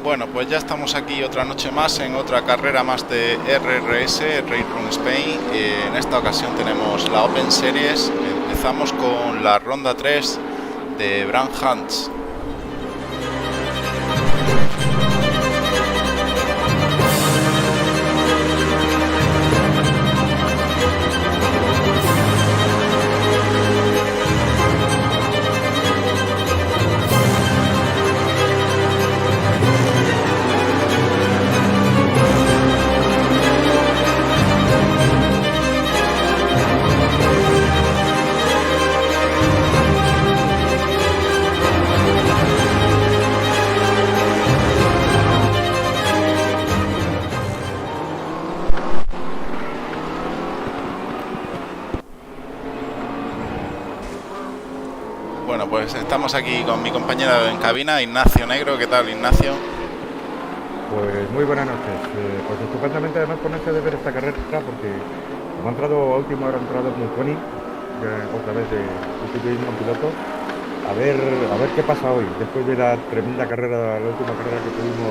Bueno, pues ya estamos aquí otra noche más en otra carrera más de RRS, Race Room Spain. En esta ocasión tenemos la Open Series. Empezamos con la ronda 3 de Brand Hunts. Bueno, pues estamos aquí con mi compañero en cabina, Ignacio Negro. ¿Qué tal, Ignacio? Pues muy buenas noches. Pues estupendamente además ponerse de ver esta carrera porque como ha entrado a última hora, ha entrado Muconi, otra vez de sustituyendo a un piloto. A ver qué pasa hoy, después de la tremenda carrera, la última carrera que tuvimos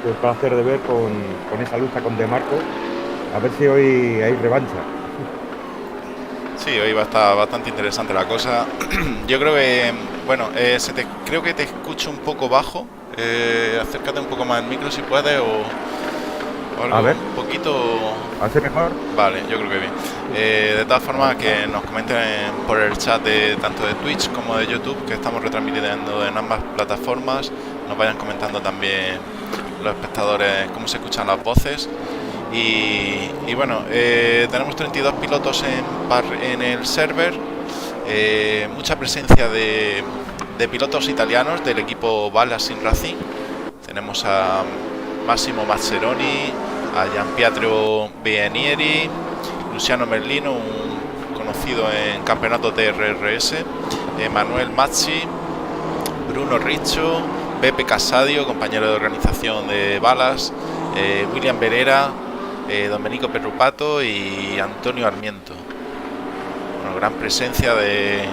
el placer de ver con esa lucha con De Marco. A ver si hoy hay revancha. Sí, hoy va a estar bastante interesante la cosa. Yo creo que, bueno, creo que te escucho un poco bajo. Acércate un poco más al micro si puedes o algo, A ver, un poquito. ¿hace mejor? Vale, yo creo que bien. De todas formas, que nos comenten por el chat tanto de Twitch como de YouTube, que estamos retransmitiendo en ambas plataformas. Nos vayan comentando también los espectadores cómo se escuchan las voces. Y bueno, tenemos 32 pilotos en el server. Mucha presencia de pilotos italianos del equipo Ballas Racing. Tenemos a Massimo Mazzeroni, a Gianpietro Bienieri, Luciano Merlino, un conocido en campeonatos de RRS, Manuel Mazzi, Bruno Riccio, Beppe Casadio, compañero de organización de Ballas, William Berera, Domenico Perrupato y Antonio Armiento. Bueno, gran presencia del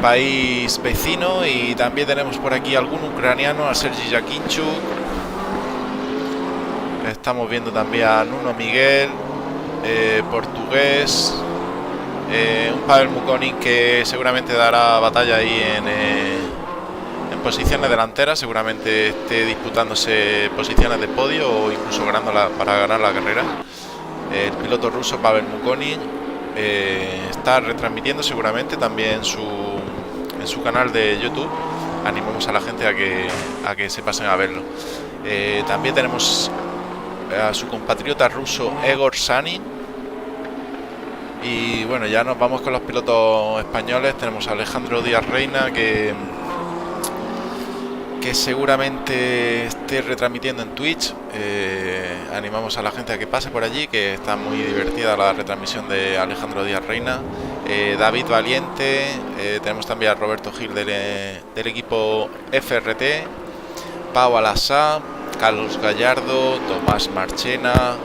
país vecino, y también tenemos por aquí algún ucraniano, a Sergi Jakinchuk. Estamos viendo también a Nuno Miguel, portugués, un Pavel Muconi que seguramente dará batalla ahí en posiciones delanteras, seguramente esté disputándose posiciones de podio o incluso para ganar la carrera. El piloto ruso Pavel Muconi está retransmitiendo seguramente también en su canal de YouTube. Animamos a la gente a que se pasen a verlo. También tenemos a su compatriota ruso Egor Sanin. Y bueno, ya nos vamos con los pilotos españoles. Tenemos a Alejandro Díaz Reina, que seguramente esté retransmitiendo en Twitch. Animamos a la gente a que pase por allí, que está muy divertida la retransmisión de Alejandro Díaz Reina. David Valiente, tenemos también a Roberto Gil del equipo FRT, Pau Alasá, Carlos Gallardo, Tomás Marchena,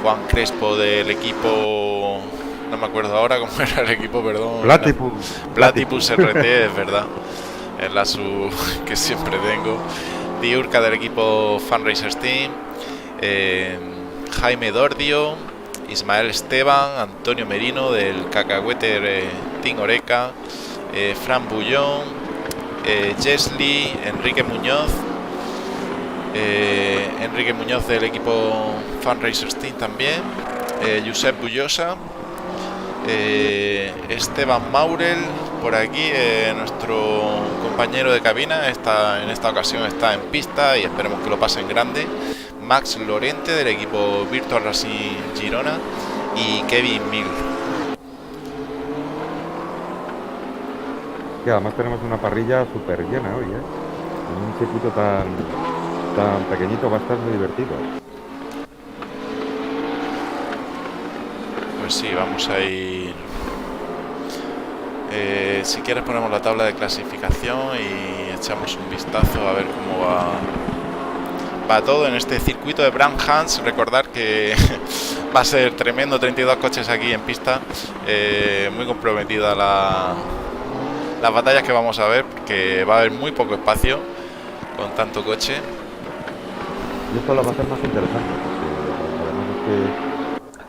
Juan Crespo del equipo, no me acuerdo ahora cómo era el equipo, perdón. Platypus RT, es verdad. Es la que siempre tengo. Diurca del equipo Fan Racers Team, Jaime Dordio, Ismael Esteban, Antonio Merino del Cacahuete Team Oreca, Fran Bullón, Jesly, Enrique Muñoz del equipo Fan Racers Team también, Josep Bullosa, Esteban Maurel. Por aquí nuestro compañero de cabina en esta ocasión está en pista y esperemos que lo pase en grande. Max Lorente del equipo Virtual Racing Girona y Kevin Mill. Y además tenemos una parrilla súper llena hoy, en un circuito tan pequeñito va a estar muy divertido. Pues sí, vamos a ir. Si quieres ponemos la tabla de clasificación y echamos un vistazo a ver cómo va todo en este circuito de Brand Hunts. Recordar que va a ser tremendo, 32 coches aquí en pista, muy comprometida las batallas que vamos a ver, porque va a haber muy poco espacio con tanto coche. Y esto lo va a hacer más interesante, porque además es que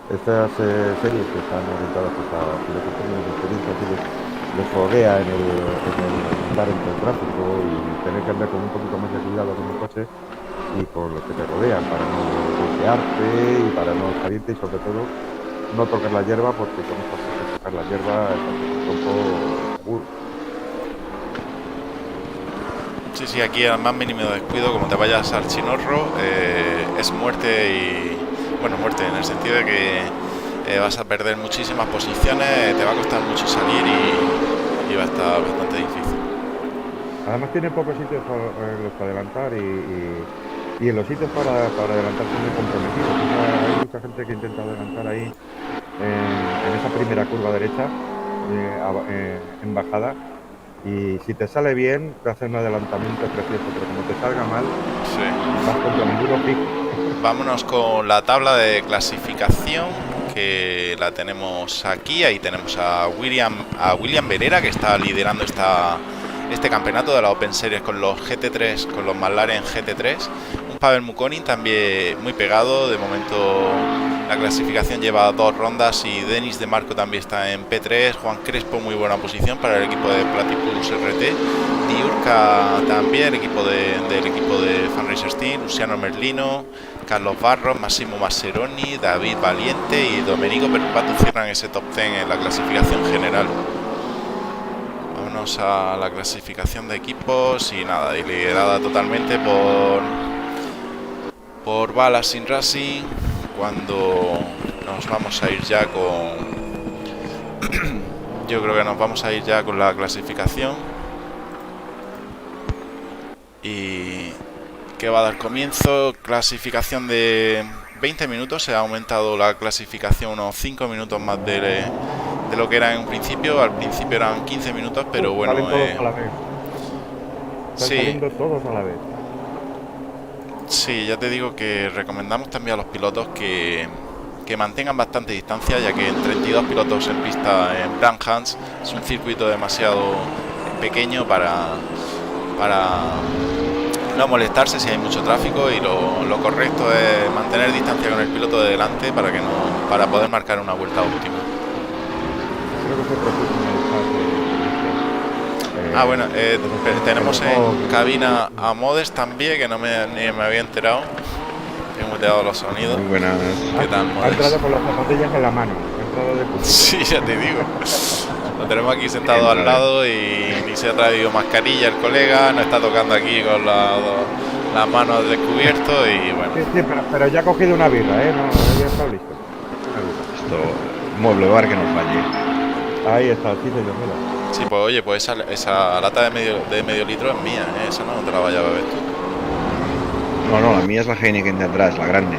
estas series que están orientadas pues, a pilotos con menos experiencia, que les foguea en el andar entre el tráfico y tener que andar con un poquito más de cuidado con el coche y con los que te rodean para no golpearte y para no salirte y sobre todo no tocar la hierba, porque con estas cosas tocar la hierba es un poco seguro. Sí, sí, aquí al más mínimo descuido, como te vayas al chinorro, es muerte y... Bueno, muerte en el sentido de que vas a perder muchísimas posiciones, te va a costar mucho salir y va a estar bastante difícil. Además tiene pocos sitios en los que adelantar y en los sitios para adelantar son muy comprometidos. O sea, hay mucha gente que intenta adelantar ahí en esa primera curva derecha, en bajada, y si te sale bien te hace un adelantamiento precioso, pero como te salga mal, Sí. vas contra el muro fijo. Vámonos con la tabla de clasificación, que la tenemos aquí. Ahí tenemos a William Berera, que está liderando este campeonato de la Open Series con los GT3, con los McLaren GT3. Un Pavel Mukonin también muy pegado. De momento la clasificación lleva 2 rondas y Denis de Marco también está en P3. Juan Crespo muy buena posición para el equipo de Platypus RT. Diurka también, del equipo de Fan Racer Team. Luciano Merlino, Carlos Barros, Massimo Mascheroni, David Valiente y Domenico Perpato cierran ese top 10 en la clasificación general. Vámonos a la clasificación de equipos y nada, y liderada totalmente por Balasin Racing, cuando nos vamos a ir ya con... Yo creo que nos vamos a ir ya con la clasificación y que va a dar comienzo. Clasificación de 20 minutos, se ha aumentado la clasificación unos 5 minutos más de lo que era en un principio. Al principio eran 15 minutos, pero bueno, Salen todos a la vez. Están sí, saliendo todos a la vez. sí, ya te digo que recomendamos también a los pilotos que mantengan bastante distancia, ya que en 32 pilotos en pista en Branhans es un circuito demasiado pequeño para no molestarse si hay mucho tráfico, y lo correcto es mantener distancia con el piloto de delante para poder marcar una vuelta óptima. Creo que se propuso en el chat Bueno, tenemos en cabina a Modes también, que ni me había enterado. Tengo muteado los sonidos. Muy buenas. ¿Qué tal, ha Modes? entrado con las zapatillas en la mano. Ha entrado de puntito. Sí, ya te digo. Lo tenemos aquí sentado al lado y ni se ha traído mascarilla el colega, no está tocando aquí con las manos al descubierto y bueno. Sí, pero ya ha cogido una birra, No, ya está listo. Esto, mueble bar que nos falle. Ahí está, sí, señor, mira. Sí, pues oye, pues esa lata de medio litro es mía, ¿eh? Esa no te la vayas a beber tú. No, la mía es la Heineken de atrás, la grande.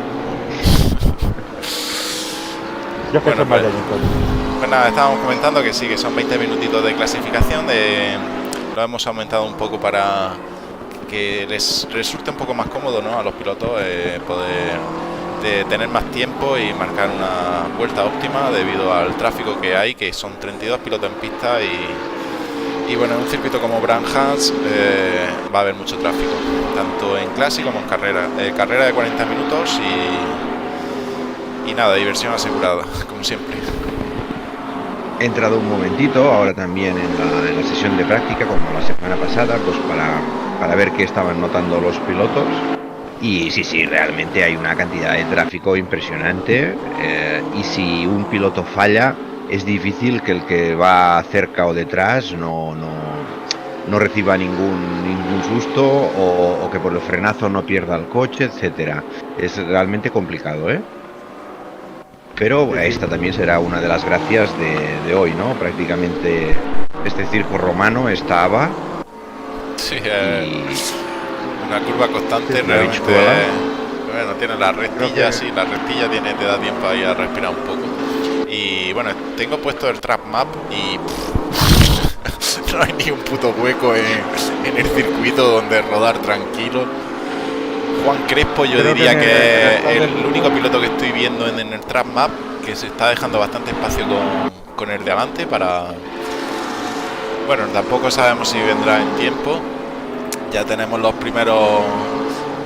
Yo que Bueno, soy Maya, entonces. Pues nada, estábamos comentando que sí, que son 20 minutitos de clasificación. Lo hemos aumentado un poco para que les resulte un poco más cómodo, ¿no?, a los pilotos poder tener más tiempo y marcar una vuelta óptima debido al tráfico que hay, que son 32 pilotos en pista y bueno, en un circuito como Branhans va a haber mucho tráfico, tanto en clase como en carrera. Carrera de 40 minutos y nada, diversión asegurada, como siempre. He entrado un momentito, ahora también en la sesión de práctica, como la semana pasada, pues para ver qué estaban notando los pilotos. Y sí, realmente hay una cantidad de tráfico impresionante, y si un piloto falla, es difícil que el que va cerca o detrás no reciba ningún susto o que por el frenazo no pierda el coche, etcétera. Es realmente complicado, ¿eh? Pero esta también será una de las gracias de hoy, ¿no? Prácticamente este circo romano estaba. Sí, una curva constante, Sí, realmente. Bueno, Bueno, tiene la restilla, sí, la restilla te da tiempo ahí a respirar un poco. Y bueno, tengo puesto el Trap Map y no hay ni un puto hueco en el circuito donde rodar tranquilo. Juan Crespo yo Creo diría que es el el único piloto que estoy viendo en el Trap Map que se está dejando bastante espacio con el de adelante Bueno, tampoco sabemos si vendrá en tiempo. Ya tenemos los primeros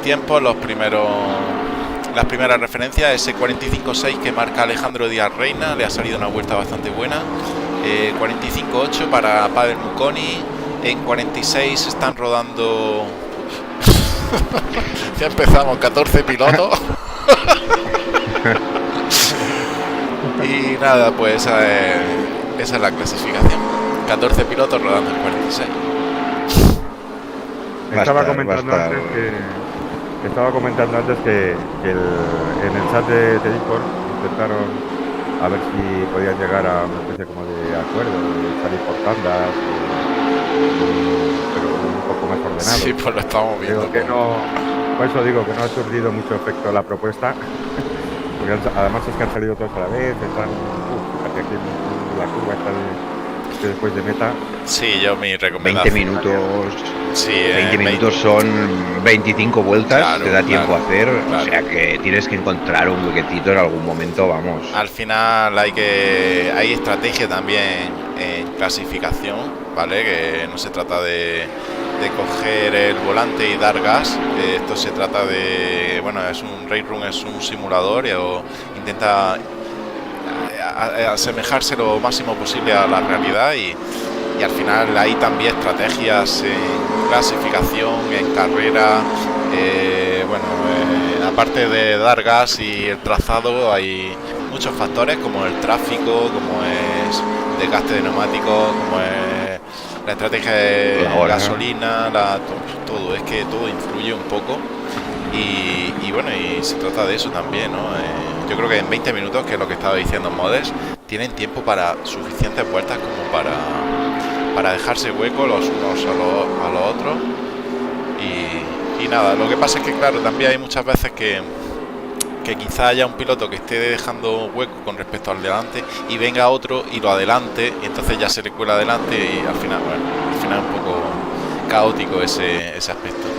tiempos, las primeras referencias. Ese 45.6 que marca Alejandro Díaz Reina, le ha salido una vuelta bastante buena. 45.8 para Pavel Muconi. En 46 están rodando. Ya empezamos, 14 pilotos. Y nada, pues esa es la clasificación. 14 pilotos rodando en 46. Estaba comentando antes que en el chat de Discord intentaron a ver si podían llegar a una especie como de acuerdo, de salir por tandas, pero un poco más ordenado. Sí, pues lo estamos viendo. Digo que no, por eso digo que no ha surgido mucho efecto la propuesta, porque además es que han salido todos a la vez, están aquí en la curva está después de meta. Sí, yo mi recomendación. 20 minutos. Sí, 20 minutos son 25 vueltas, claro, te da tiempo a hacer, claro. O sea que tienes que encontrar un huequecito en algún momento, vamos. Al final hay estrategia también en clasificación, ¿vale? Que no se trata de coger el volante y dar gas. Esto se trata de, bueno, es un race room, es un simulador o intenta asemejarse lo máximo posible a la realidad y al final hay también estrategias en clasificación, en carrera, aparte de dar gas y el trazado hay muchos factores como el tráfico, como es desgaste de neumáticos, como es la estrategia de gasolina, todo, es que todo influye un poco y bueno, y se trata de eso también, ¿no? Yo creo que en 20 minutos, que es lo que estaba diciendo Modes, tienen tiempo para suficientes vueltas como para dejarse hueco los unos a los otros y nada, lo que pasa es que claro, también hay muchas veces que quizá haya un piloto que esté dejando hueco con respecto al delante y venga otro y lo adelante y entonces ya se le cuela adelante y al final es un poco caótico ese aspecto.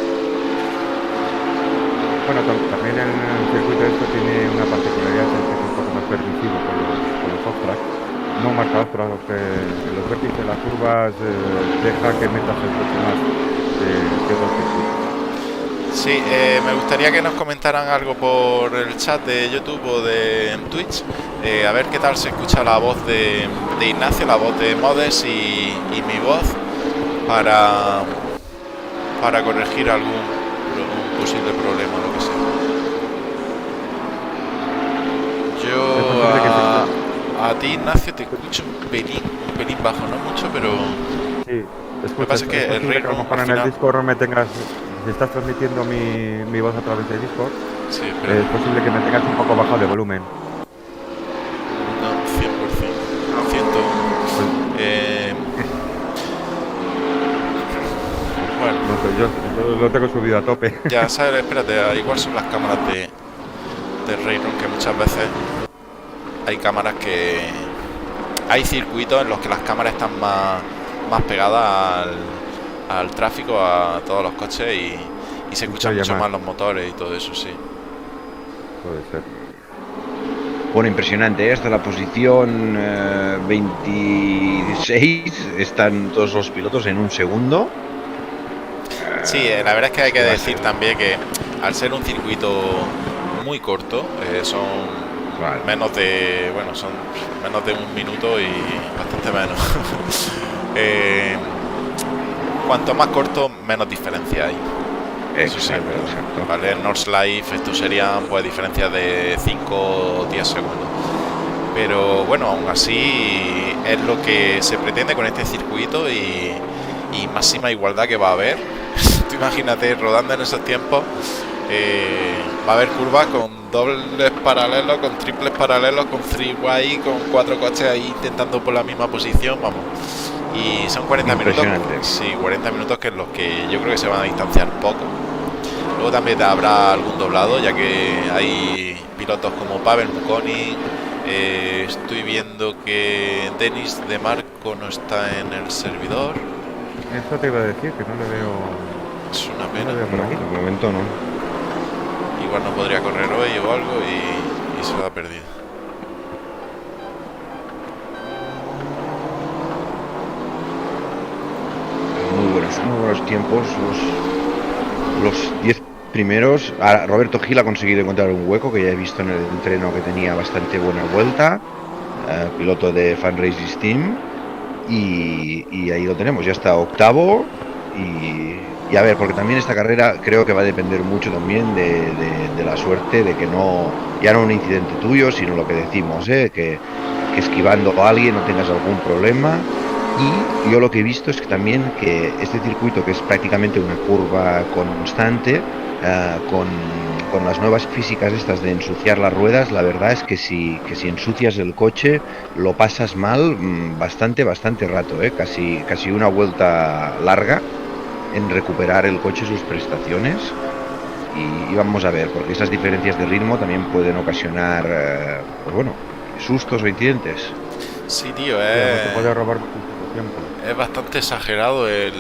Bueno, también el circuito esto tiene una particularidad, es que es un poco más permisivo con los off-track. No marca off-track, en los vértices de las curvas deja que metas el coche más que otros circuitos. Sí, me gustaría que nos comentaran algo por el chat de YouTube o de Twitch, a ver qué tal se escucha la voz de Ignacio, la voz de Modes y mi voz para corregir algún posible problema o lo que sea. Yo a ti, Ignacio, te escucho un pelín bajo, no mucho, pero sí, lo que pasa es que el que a lo mejor en el Discord me tengas, si estás transmitiendo mi voz a través de Discord, sí, es posible que me tengas un poco bajo de volumen. No, 100%. Lo siento. Bueno. No, yo lo tengo subido a tope. Ya sabes, espérate, igual son las cámaras de Rayron, que muchas veces hay cámaras que... Hay circuitos en los que las cámaras están más pegadas al tráfico, a todos los coches y se escuchan mucho más los motores y todo eso, sí. Puede ser. Bueno, impresionante, hasta la posición 26 están todos los pilotos en un segundo. Sí, la verdad es que hay que decir también que al ser un circuito muy corto, son menos de un minuto y bastante menos. Cuanto más corto, menos diferencia hay. Eso sí, exacto. Vale, en North Life esto serían pues diferencias de 5 o 10 segundos. Pero bueno, aún así es lo que se pretende con este circuito y máxima igualdad que va a haber. Tú imagínate rodando en esos tiempos, va a haber curvas con dobles paralelos, con triples paralelos, con freeway, con 4 coches ahí intentando por la misma posición, vamos. Y son 40 minutos. Sí, 40 minutos que es los que yo creo que se van a distanciar poco. Luego también habrá algún doblado, ya que hay pilotos como Pavel Muconi. Estoy viendo que Denis de Marco no está en el servidor. Eso te iba a decir, que no le veo. Es una pena. No le veo por aquí. De momento no. Igual no podría correr hoy o algo y se lo ha perdido. muy buenos tiempos, los 10 primeros. Ahora, Roberto Gil ha conseguido encontrar un hueco que ya he visto en el entreno que tenía bastante buena vuelta, piloto de Fan Races Team, y ahí lo tenemos, ya está octavo. Y a ver, porque también esta carrera creo que va a depender mucho también de la suerte, de que no, ya no un incidente tuyo, sino lo que decimos, que esquivando a alguien no tengas algún problema. Y yo lo que he visto es que también que este circuito, que es prácticamente una curva constante, con las nuevas físicas estas de ensuciar las ruedas, la verdad es que si ensucias el coche lo pasas mal bastante rato, casi una vuelta larga en recuperar el coche sus prestaciones. Y vamos a ver, porque esas diferencias de ritmo también pueden ocasionar pues bueno, sustos o incidentes. Sí, tío, te puede robar tiempo. es bastante exagerado el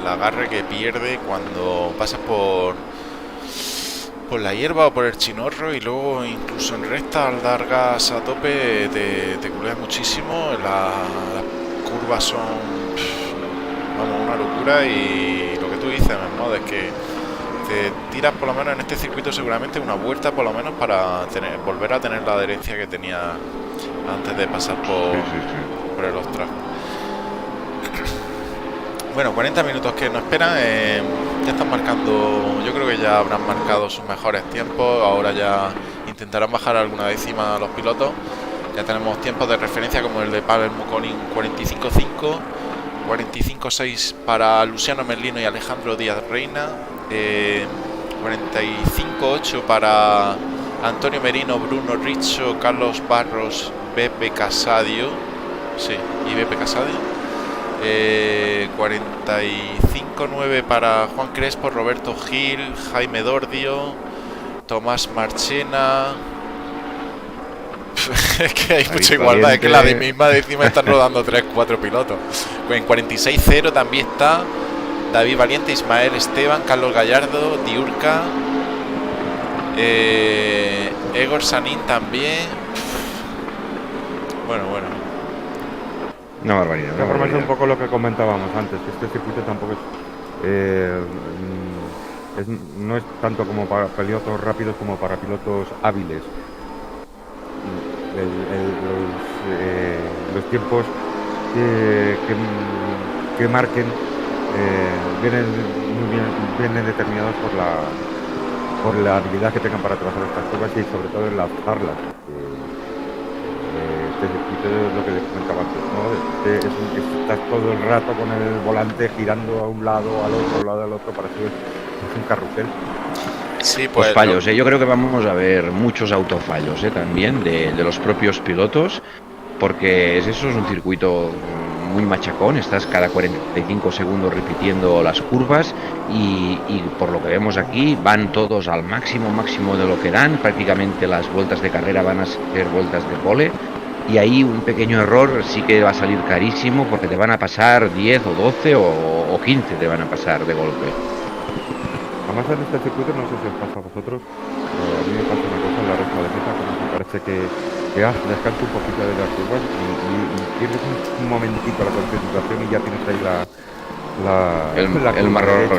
agarre que pierde cuando pasas por la hierba o por el chinorro, y luego incluso en recta al dar gas a tope te culeas muchísimo. Las curvas son, vamos, una locura, y lo que tú dices, ¿no? Es que te tiras por lo menos en este circuito seguramente una vuelta por lo menos para volver a tener la adherencia que tenía antes de pasar por el Ostras. Bueno, 40 minutos que nos esperan. Ya están marcando, yo creo que ya habrán marcado sus mejores tiempos. Ahora ya intentarán bajar alguna décima a los pilotos. Ya tenemos tiempos de referencia como el de Pavel Muconin, 45.5, 45.6 para Luciano Merlino y Alejandro Díaz Reina, 45.8 para Antonio Merino, Bruno Riccio, Carlos Barros, Beppe Casadio, sí, y Beppe Casadio. 45.9 para Juan Crespo, Roberto Gil, Jaime Dordio, Tomás Marchena. Es que hay mucha igualdad, es que la misma décima están rodando 3-4 pilotos. En 46.0 también está David Valiente, Ismael Esteban, Carlos Gallardo, Diurca, Egor Sanín también. Bueno. Una barbaridad. De forma es un poco lo que comentábamos antes, que este circuito tampoco no es tanto como para pilotos rápidos como para pilotos hábiles. Los tiempos que marquen vienen determinados por la habilidad que tengan para trabajar estas curvas y sobre todo en lanzarlas. Este circuito es lo que les comentaba antes, ¿no? Estás todo el rato con el volante girando a un lado, al otro, para que es un carrusel. Sí, pues fallos, yo creo que vamos a ver muchos autofallos también de los propios pilotos, porque eso es un circuito muy machacón, estás cada 45 segundos repitiendo las curvas y por lo que vemos aquí van todos al máximo de lo que dan, prácticamente las vueltas de carrera van a ser vueltas de pole, y ahí un pequeño error sí que va a salir carísimo, porque te van a pasar 10 o 12 o 15 te van a pasar de golpe. Además en este circuito, no sé si os pasa a vosotros, pero a mí me pasa una cosa en la recta de meta, como me parece que descansa un poquito de las curvas y pierdes un momentito la concentración y ya tienes ahí el marrón.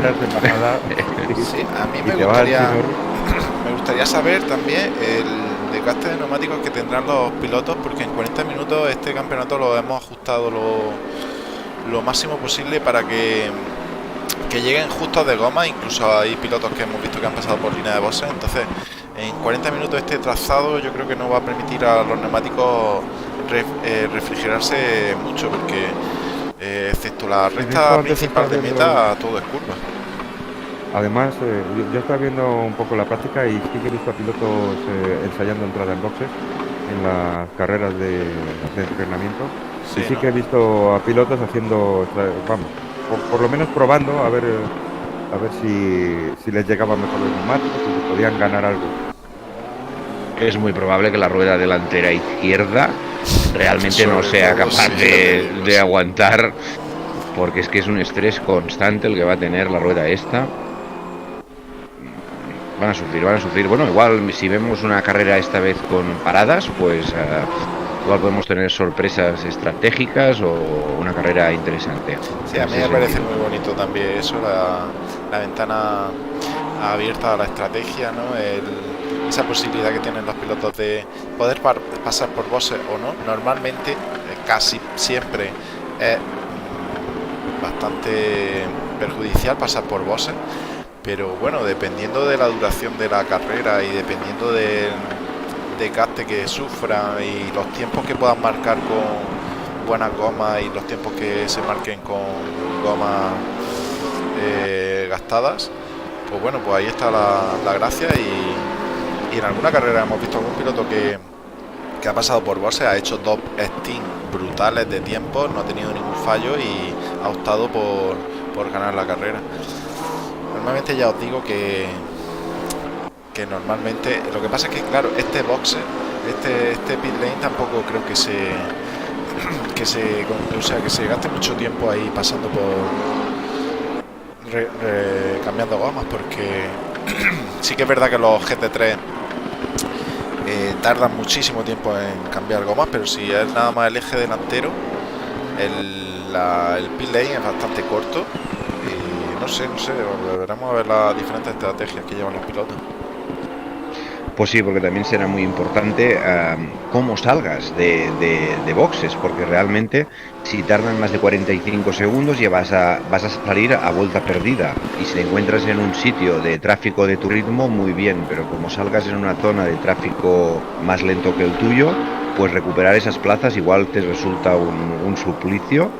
Sí, a mí me gustaría saber también el desgaste de neumáticos que tendrán los pilotos, porque en 40 minutos este campeonato lo hemos ajustado lo máximo posible para que lleguen justos de goma. Incluso hay pilotos que hemos visto que han pasado por línea de boxes, entonces en 40 minutos este trazado yo creo que no va a permitir a los neumáticos refrigerarse mucho, porque excepto la recta principal de meta todo es curva. Además, yo estaba viendo un poco la práctica y sí que he visto a pilotos ensayando entrada en boxes en las carreras de entrenamiento. Sí, y sí, ¿no? Que he visto a pilotos haciendo, vamos, por lo menos probando a ver si les llegaba mejor los neumáticos, si podían ganar algo. Es muy probable que la rueda delantera izquierda realmente no sea capaz de aguantar, porque es que es un estrés constante el que va a tener la rueda esta. Van a sufrir. Bueno, igual si vemos una carrera esta vez con paradas, pues igual podemos tener sorpresas estratégicas o una carrera interesante. Sí, a mí me parece muy bonito también eso, la ventana abierta a la estrategia, ¿no? Esa posibilidad que tienen los pilotos de poder pasar por boxes o no. Normalmente, casi siempre es bastante perjudicial pasar por boxes, pero bueno, dependiendo de la duración de la carrera y dependiendo del desgaste que sufra y los tiempos que puedan marcar con buenas gomas y los tiempos que se marquen con gomas gastadas, pues bueno, pues ahí está la gracia. Y en alguna carrera hemos visto algún piloto que ha pasado por boxes, ha hecho dos stints brutales de tiempo, no ha tenido ningún fallo y ha optado por ganar la carrera. Normalmente ya os digo que normalmente lo que pasa es que claro, este boxe, este pit lane tampoco creo que se gaste mucho tiempo ahí pasando por cambiando gomas, porque sí que es verdad que los GT3 tardan muchísimo tiempo en cambiar gomas, pero si es nada más el eje delantero, el pit lane es bastante corto y no sé, veremos a ver las diferentes estrategias que llevan los pilotos. Pues sí, porque también será muy importante cómo salgas de boxes, porque realmente si tardan más de 45 segundos ya vas a salir a vuelta perdida, y si te encuentras en un sitio de tráfico de tu ritmo, muy bien, pero como salgas en una zona de tráfico más lento que el tuyo, pues recuperar esas plazas igual te resulta un suplicio.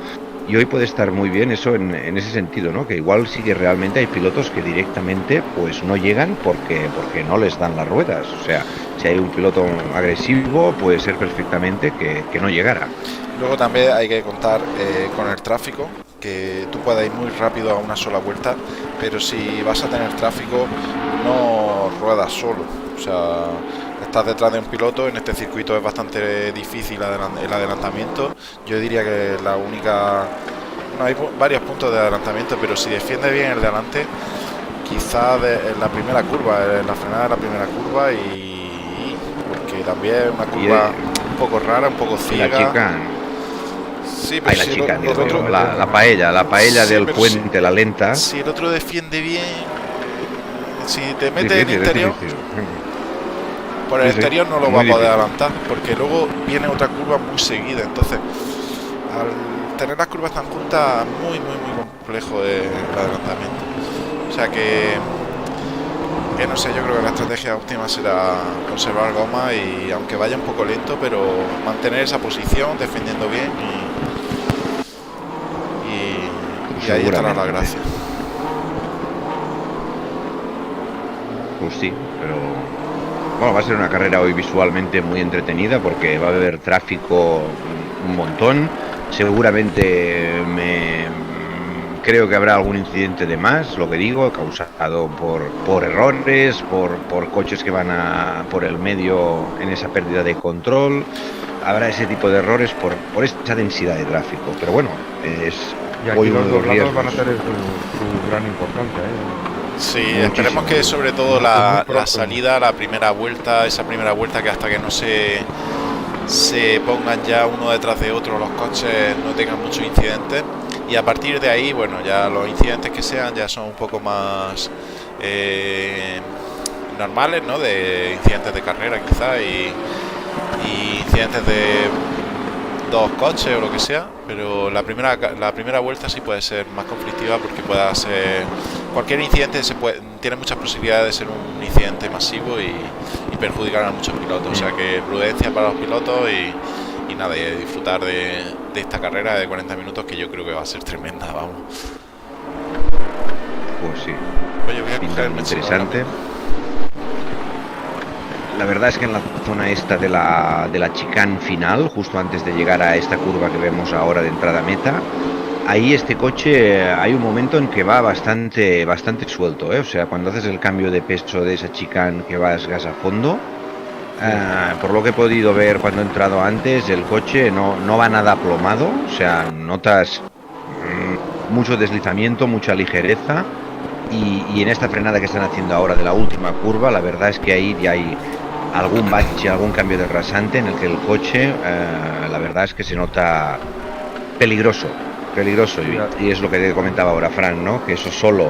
Y hoy puede estar muy bien eso en ese sentido, ¿no? Que igual sí que realmente hay pilotos que directamente pues no llegan porque no les dan las ruedas. O sea, si hay un piloto agresivo, puede ser perfectamente que no llegara. Luego también hay que contar con el tráfico, que tú puedes ir muy rápido a una sola vuelta, pero si vas a tener tráfico no ruedas solo. O sea, estás detrás de un piloto. En este circuito es bastante difícil el adelantamiento. Yo diría que la única... Bueno, hay varios puntos de adelantamiento, pero si defiende bien el de adelante, quizás en la primera curva, en la frenada de la primera curva, y porque también es una curva un poco rara, un poco ciega. La chica. Sí, pero la chica, la paella sí, del puente, la lenta. Si el otro defiende bien, si te mete en interior, por el exterior no lo va a poder adelantar, porque luego viene otra curva muy seguida. Entonces, al tener las curvas tan juntas, muy complejo el adelantamiento. O sea que no sé, yo creo que la estrategia óptima será conservar goma y, aunque vaya un poco lento, pero mantener esa posición defendiendo bien, y ahí estará la gracia. Pues sí, pero bueno, va a ser una carrera hoy visualmente muy entretenida, porque va a haber tráfico un montón. Seguramente creo que habrá algún incidente de más, lo que digo, causado por errores, por coches que van por el medio en esa pérdida de control. Habrá ese tipo de errores por esa densidad de tráfico, pero bueno, y aquí los doblados van a tener su gran importancia, Sí, muchísimo. Esperemos que sobre todo la salida, esa primera vuelta, que hasta que no se pongan ya uno detrás de otro los coches, no tengan muchos incidentes, y a partir de ahí, bueno, ya los incidentes que sean ya son un poco más normales, ¿no? De incidentes de carrera quizá, y incidentes de dos coches o lo que sea, pero la primera vuelta sí puede ser más conflictiva, porque pueda ser cualquier incidente, tiene muchas posibilidades de ser un incidente masivo y perjudicar a muchos pilotos. O sea que prudencia para los pilotos y nada, y disfrutar de esta carrera de 40 minutos, que yo creo que va a ser tremenda, vamos. Pues sí. Oye, voy a coger el interesante. La verdad es que en la zona esta de la chicane final, justo antes de llegar a esta curva que vemos ahora de entrada a meta, ahí este coche hay un momento en que va bastante suelto, ¿eh? O sea, cuando haces el cambio de peso de esa chicane que vas gas a fondo, por lo que he podido ver cuando he entrado antes, el coche no va nada aplomado, o sea, notas mucho deslizamiento, mucha ligereza, y en esta frenada que están haciendo ahora de la última curva, la verdad es que ahí ya algún bache, algún cambio de rasante en el que el coche, la verdad es que se nota peligroso, y es lo que te comentaba ahora Fran, ¿no? Que eso solo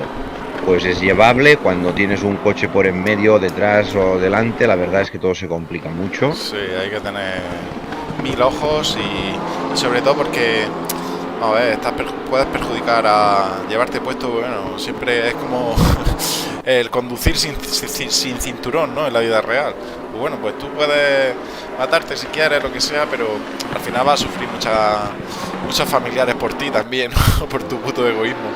pues es llevable. Cuando tienes un coche por en medio, detrás o delante, la verdad es que todo se complica mucho. Sí, hay que tener 1000 ojos y sobre todo porque, a ver, puedes perjudicar a llevarte puesto, bueno, siempre es como el conducir sin cinturón, ¿no? En la vida real. Pues bueno, pues tú puedes matarte si quieres, lo que sea, pero al final vas a sufrir muchos familiares por ti también, ¿no? Por tu puto egoísmo.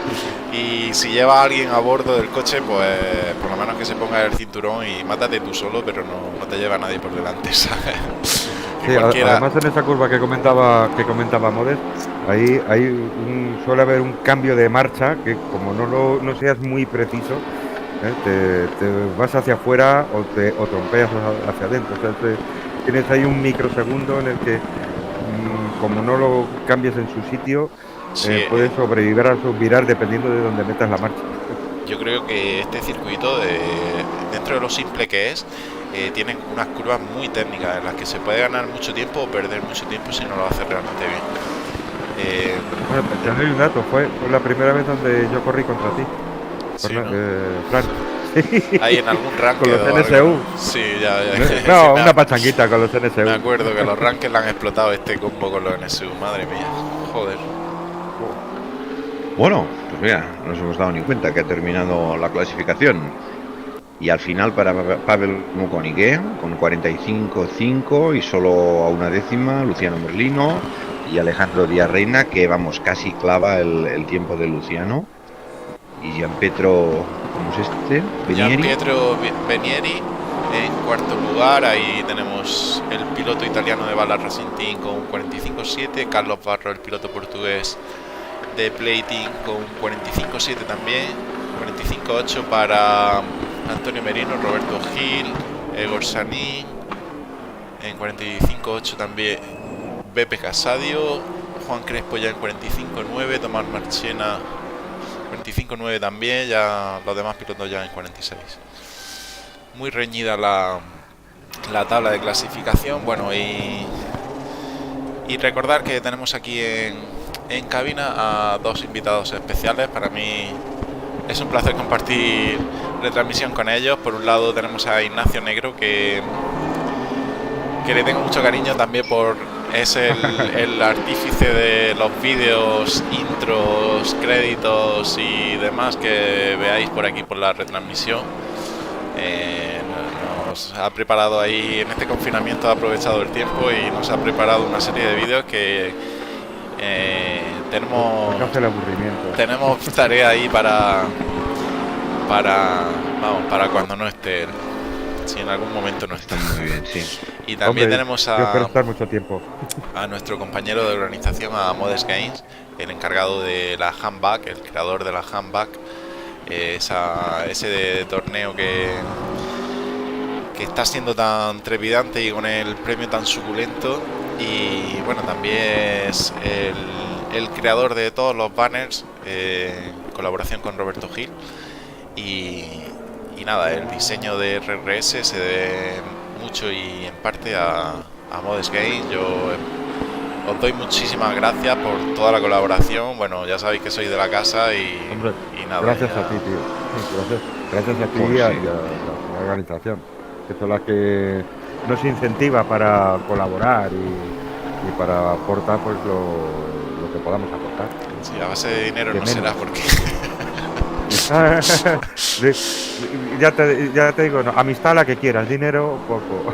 Y si lleva a alguien a bordo del coche, pues por lo menos que se ponga el cinturón y mátate tú solo, pero no te lleva a nadie por delante, ¿sabes? Sí, además en esa curva que comentaba Modes, ahí suele haber un cambio de marcha que como no seas muy preciso, te vas hacia afuera o trompeas hacia adentro. O sea, tienes ahí un microsegundo en el que como no lo cambies en su sitio, sí, puedes sobrevivir a virar dependiendo de dónde metas la marcha. Yo creo que este circuito, dentro de lo simple que es, tiene unas curvas muy técnicas en las que se puede ganar mucho tiempo o perder mucho tiempo si no lo hace realmente bien. Bueno, te doy un dato, fue la primera vez donde yo corrí contra ti. Sí, ¿no? Fran. Ahí en algún ranking. Con los NSU. Sí, ya. No, una pachanguita con los NSU. Me acuerdo que los rankings le han explotado este combo con los NSU, madre mía. Joder. Bueno, pues mira, no nos hemos dado ni cuenta que ha terminado la clasificación. Y al final para Pavel Mukonique con 45.5 y solo a una décima Luciano Merlino y Alejandro Díaz Reina, que vamos, casi clava el tiempo de Luciano. Y Gianpietro, ¿cómo es este? Gianpietro Benieri en cuarto lugar. Ahí tenemos el piloto italiano de Bala Racing Team con 45.7, Carlos Barro, el piloto portugués de Plating, con 45.7 también, 45.8 para Antonio Merino, Roberto Gil, Egor Sanín, en 45.8 también Beppe Casadio, Juan Crespo ya en 45.9, Tomás Marchena 45.9 también, ya los demás pilotos ya en 46. Muy reñida la tabla de clasificación. Bueno, y recordar que tenemos aquí en cabina a dos invitados especiales. Para mí es un placer compartir retransmisión con ellos. Por un lado tenemos a Ignacio Negro, que le tengo mucho cariño también es el artífice de los vídeos, intros, créditos y demás que veáis por aquí por la retransmisión. Nos ha preparado ahí en este confinamiento, ha aprovechado el tiempo y nos ha preparado una serie de vídeos que tenemos tarea ahí para cuando no esté él. Si en algún momento no está. Muy bien, sí. Y también tenemos yo espero estar mucho tiempo. a nuestro compañero de organización, a Modes Games, el encargado de la Handback, el creador de la Handback, ese torneo que está siendo tan trepidante y con el premio tan suculento. Y bueno, también es el creador de todos los banners, en colaboración con Roberto Gil. Y nada, el diseño de RRS se debe mucho y en parte a Modes Games. Yo os doy muchísimas gracias por toda la colaboración. Bueno, ya sabéis que soy de la casa y nada. Gracias a ti, tío. Gracias a ti y a la organización, que son las que nos incentiva para colaborar y para aportar pues lo que podamos aportar. Sí, a base de dinero no será porque... ya te digo, no, amistad la que quieras, dinero poco.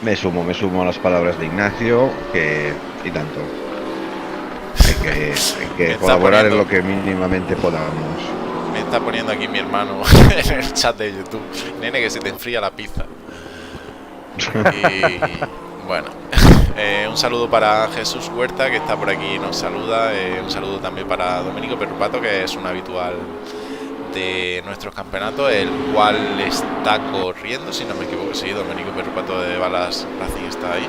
Me sumo a las palabras de Ignacio, y tanto. Hay que colaborar en lo que mínimamente podamos. Me está poniendo aquí mi hermano en el chat de YouTube: nene, que se te enfría la pizza. Y bueno, un saludo para Jesús Huerta, que está por aquí y nos saluda. Un saludo también para Domenico Perrupato, que es un habitual de nuestros campeonatos, el cual está corriendo, si no me equivoco. Sí, Domenico Perrupato de Balas Racing está ahí.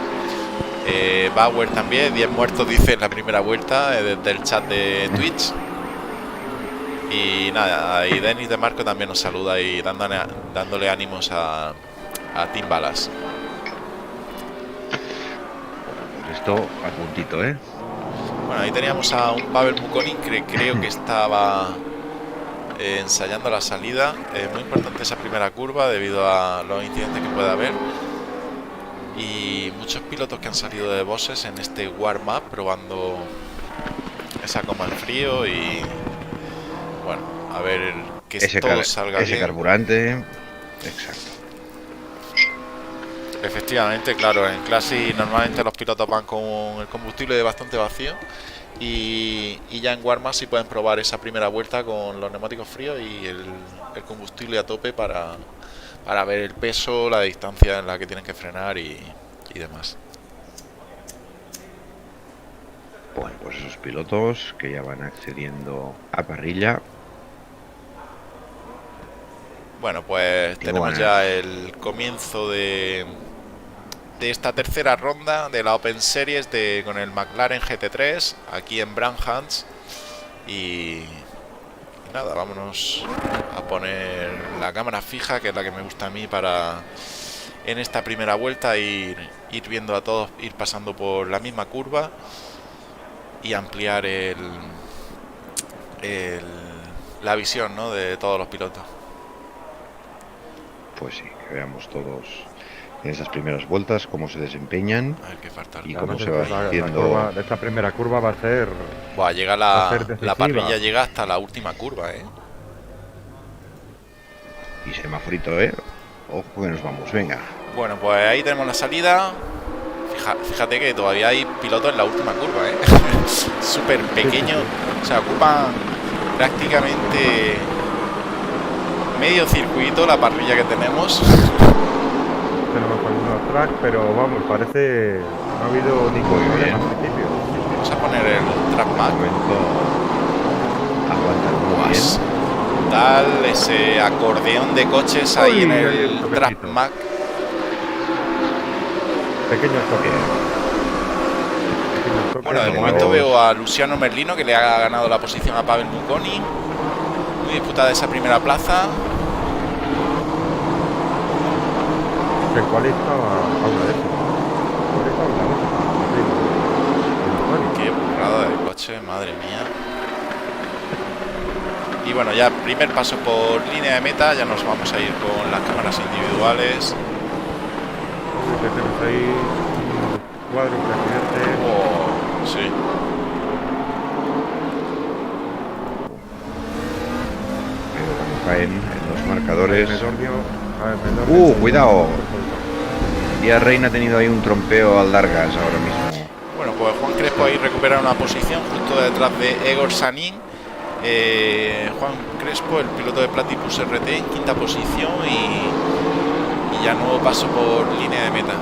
Bauer también, 10 muertos dice en la primera vuelta, desde el chat de Twitch. Y nada, y Denis de Marco también nos saluda y dándole ánimos a a Team Balas. Esto a puntito, ¿eh? Bueno, ahí teníamos a un Pavel Mukonin que creo que estaba ensayando la salida. Muy importante esa primera curva debido a los incidentes que puede haber. Y muchos pilotos que han salido de boxes en este warm-up probando esa coma en frío y bueno, a ver que todo salga bien. Ese carburante, exacto. Efectivamente, claro, en Classic normalmente los pilotos van con el combustible bastante vacío y ya en warm-up sí pueden probar esa primera vuelta con los neumáticos fríos y el combustible a tope para ver el peso, la distancia en la que tienen que frenar y demás. Bueno, pues esos pilotos que ya van accediendo a parrilla. Bueno, pues tenemos ya el comienzo de esta tercera ronda de la Open Series con el McLaren GT3 aquí en Branhans y nada, vámonos a poner la cámara fija, que es la que me gusta a mí para en esta primera vuelta ir viendo a todos, ir pasando por la misma curva y ampliar la visión, ¿no?, de todos los pilotos. Pues sí, que veamos todos en esas primeras vueltas cómo se desempeñan y cómo se va haciendo. Esta primera curva va a ser. Buah, llega la parrilla llega hasta la última curva, Y semaforito, ojo que nos vamos, venga. Bueno, pues ahí tenemos la salida. Fíjate que todavía hay pilotos en la última curva, súper pequeño, o sea, ocupan prácticamente medio circuito la parrilla que tenemos. Tenemos algunos tracks, pero vamos, parece no ha habido ningún problema al principio. Vamos a poner el track map. Aguanta muy bien. Tal, ese acordeón de coches ahí en el track map. Pequeños toques. Bueno, de momento veo a Luciano Merlino, que le ha ganado la posición a Pavel Mukonin. Muy disputada esa primera plaza. ¿Cuál estaba una de esas? Qué burrada de coche, madre mía. Y bueno, ya primer paso por línea de meta, ya nos vamos a ir con las cámaras individuales. Tenemos ahí un cuadro, un presidente. Oh, sí. Caen en los marcadores. Medornio, Cuidado. Díaz Reina ha tenido ahí un trompeo al Dargas ahora mismo. Bueno, pues Juan Crespo ahí recupera una posición justo detrás de Egor Sanin. Juan Crespo, el piloto de Platypus RT, en quinta posición y ya nuevo paso por línea de meta.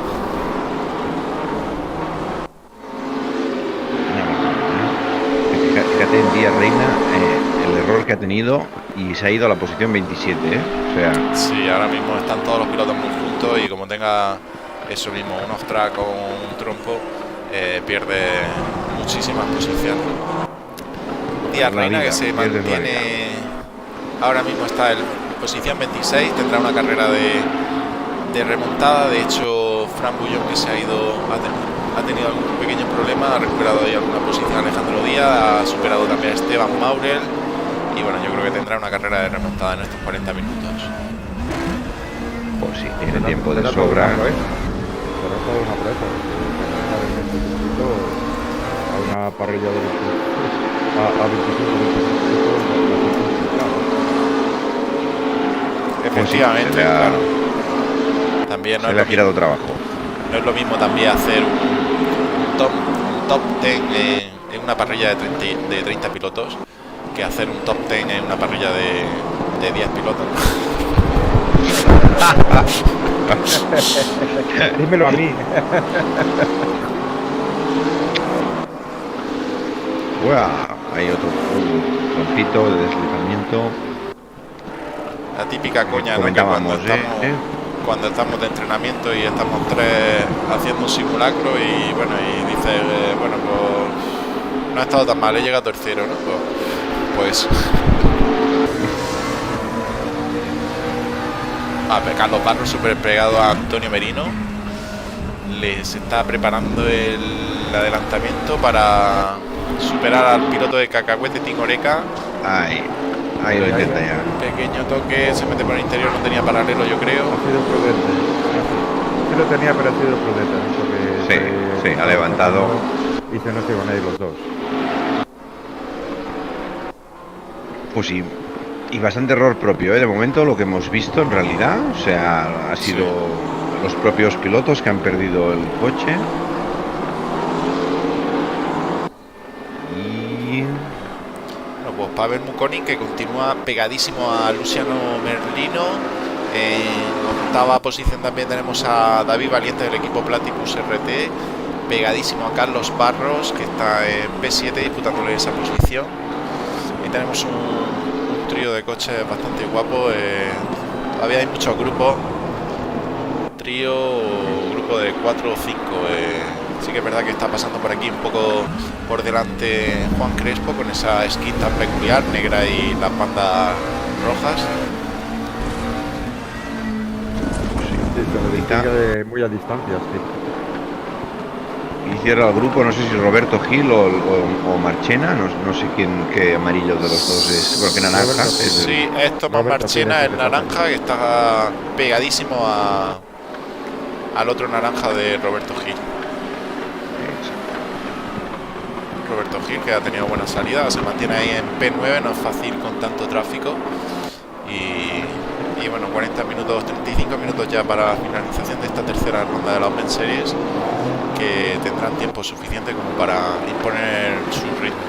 Fíjate en Díaz Reina el error que ha tenido y se ha ido a la posición 27, O sea, sí, ahora mismo están todos los pilotos muy juntos y como tenga eso mismo, un off-track o un trompo, pierde muchísimas posiciones. Díaz Reina, que se mantiene, ahora mismo está en posición 26, tendrá una carrera de remontada. De hecho, Fran Bullón, que se ha ido, ha tenido algún pequeño problema, ha recuperado ahí alguna posición Alejandro Díaz, ha superado también a Esteban Maurel y bueno, yo creo que tendrá una carrera de remontada en estos 40 minutos. Pues sí, tiene tiempo de sobra. Pero es una proeza, a una parrilla de 25 Efectivamente, claro. También no se le ha girado trabajo. No es lo mismo también hacer un top 10 en una parrilla de 30 pilotos que hacer un top 10 en una parrilla de 10 pilotos. Dímelo a mí. Hay otro trompito de deslizamiento. La típica coña, ¿no? Que cuando estamos de entrenamiento y estamos tres haciendo un simulacro y bueno, y dices, bueno, pues no ha estado tan mal, he llegado tercero, ¿no? Pues Carlos Barros súper pegado a Antonio Merino. Les está preparando el adelantamiento para superar al piloto de Cacahuete Tingoreca. Ahí lo intenta ya. Pequeño toque, se mete por el interior, no tenía paralelo, yo creo. Ha sido prudente. Sí lo tenía, pero ha sido prudente. Sí, ha levantado. Y se nos iban a ir los dos. Pues sí. Y bastante error propio, ¿eh? De momento lo que hemos visto en realidad. O sea, ha sido los propios pilotos que han perdido el coche. Pues Pavel Mukonin, que continúa pegadísimo a Luciano Merlino. En octava posición también tenemos a David Valiente del equipo Platypus RT, pegadísimo a Carlos Barros, que está en P7 disputándole esa posición. Y tenemos un trío de coches bastante guapo. Todavía hay muchos grupos, grupo de 4 o 5. Sí que es verdad que está pasando por aquí un poco por delante Juan Crespo con esa skin tan peculiar, negra y las bandas rojas. Sí, se lo distingue muy a distancia, sí. Y cierra el grupo, no sé si Roberto Gil o Marchena, no sé qué amarillo de los dos es, bueno, qué naranja. Sí, es Tomás Marchena, el naranja, que está pegadísimo al otro naranja de Roberto Gil. Roberto Gil, que ha tenido buena salida, se mantiene ahí en P9, no es fácil con tanto tráfico. Y bueno, 40 minutos, 35 minutos ya para la finalización de esta tercera ronda de la Open Series, que tendrán tiempo suficiente como para imponer su ritmo.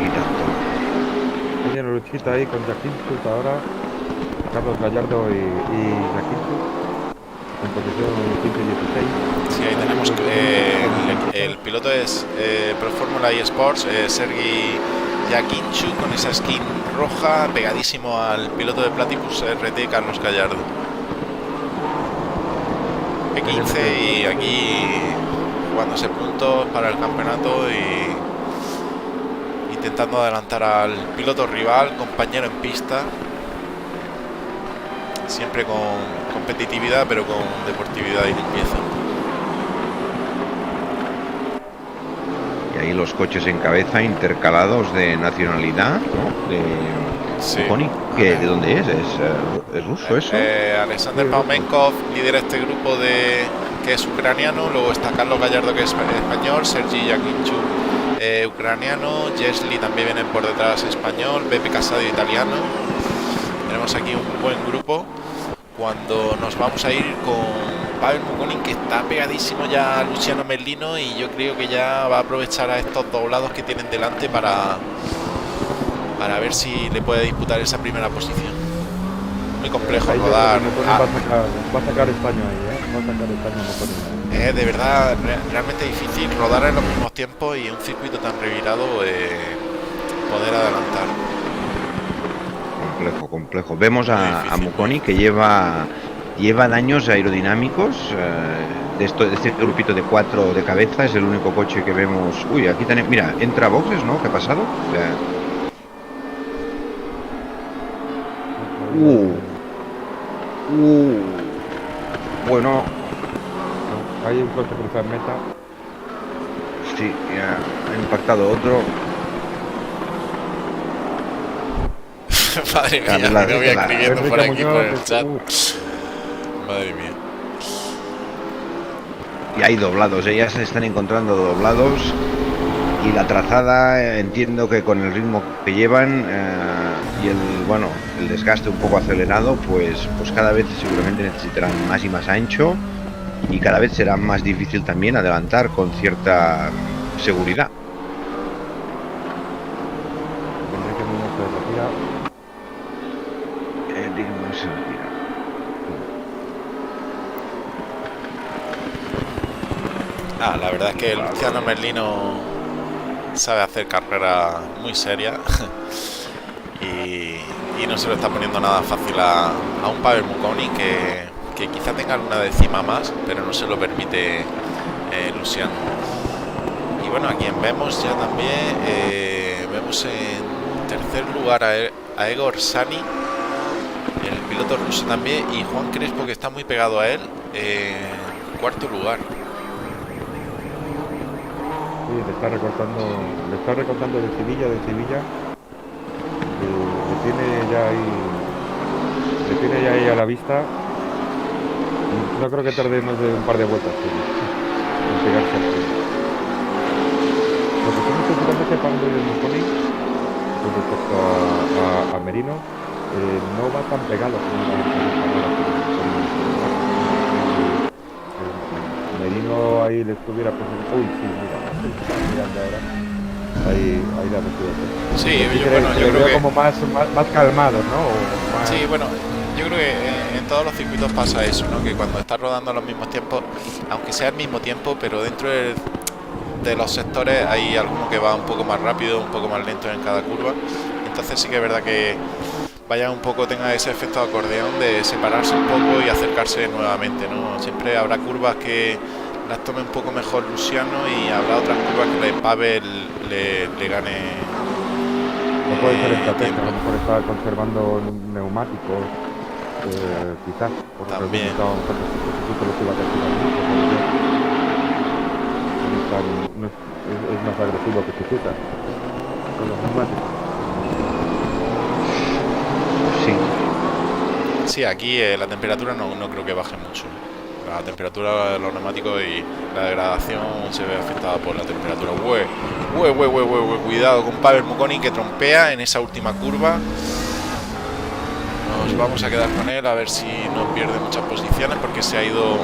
Y tanto. Tiene luchita ahí con Jaquinchus ahora, Carlos Gallardo y Jaquinchus en posición 15 y 16. Sí, ahí tenemos el piloto es Pro Fórmula eSports, Sergi Jaquinchus, con esa skin roja, pegadísimo al piloto de Platypus RT, Carlos Gallardo. P15 y aquí jugándose puntos para el campeonato y intentando adelantar al piloto rival, compañero en pista, siempre con competitividad pero con deportividad y limpieza. Y ahí los coches en cabeza intercalados de nacionalidad, ¿no? De Mukonin, ¿de dónde es? ¿Es ruso eso? Alexander Paumenkov lidera este grupo que es ucraniano, luego está Carlos Gallardo, que es español, Sergi Jaquinchus ucraniano, Jesli también viene por detrás, español, Beppe Casadio, italiano. Tenemos aquí un buen grupo. Cuando nos vamos a ir con Pavel Mukonin, que está pegadísimo ya a Luciano Merlino, y yo creo que ya va a aprovechar a estos doblados que tienen delante para ver si le puede disputar esa primera posición. Muy complejo rodar. Va a sacar España ahí, va a sacar España Mukonin. Es de verdad realmente difícil rodar en los mismos tiempos y en un circuito tan revirado poder adelantar. Complejo. Vemos a Mukonin, que lleva daños aerodinámicos de este grupito de 4 de cabeza. Es el único coche que vemos. Uy, aquí tenemos, mira, entra a boxes, ¿no? ¿Qué ha pasado? Bueno, hay un coche cruzado en meta. Sí, ya ha impactado otro. Madre mía, me voy escribiendo por aquí por el chat. Madre mía. Y hay doblados, ya se están encontrando doblados. Y la trazada, entiendo que con el ritmo que llevan y el desgaste un poco acelerado, pues cada vez seguramente necesitarán más y más ancho, y cada vez será más difícil también adelantar con cierta seguridad. La verdad es que Luciano Merlino sabe hacer carrera muy seria y no se lo está poniendo nada fácil a un Pavel Mukonin que quizá tenga alguna décima más, pero no se lo permite Luciano. Y bueno, a quien vemos ya también, vemos en tercer lugar a Egor Sani, piloto ruso también, y Juan Crespo, que está muy pegado a él, en cuarto lugar. Sí, le está recortando de Sevilla. Le tiene ya ahí a la vista. No creo que tarde más de un par de vueltas en pegarse al cielo. Lo que tiene seguramente Pablo y el Moconi, con respecto a Merino, no va tan pegado como Merino ahí le estuviera presentando. Uy, sí, mira, está mirando ahora. Ahí la metido. Sí, yo creo que como más calmado, ¿no? Sí, bueno, yo creo que en todos los circuitos pasa eso, ¿no? Que cuando estás rodando a los mismos tiempos, aunque sea al mismo tiempo, pero dentro de los sectores hay alguno que va un poco más rápido, un poco más lento en cada curva. Entonces sí que es verdad que vaya un poco, tenga ese efecto de acordeón de separarse un poco y acercarse nuevamente, ¿no? Siempre habrá curvas que las tome un poco mejor Luciano y habrá otras curvas que Pavel le gane. No puede ser estrategia, a lo mejor está conservando neumáticos, quizás, por también. Es más agresivo que Suzuka con los neumáticos. Sí, aquí la temperatura no creo que baje mucho. La temperatura de los neumáticos y la degradación se ve afectada por la temperatura. Cuidado con Pavel Mukoni, que trompea en esa última curva. Nos vamos a quedar con él a ver si no pierde muchas posiciones, porque se ha ido.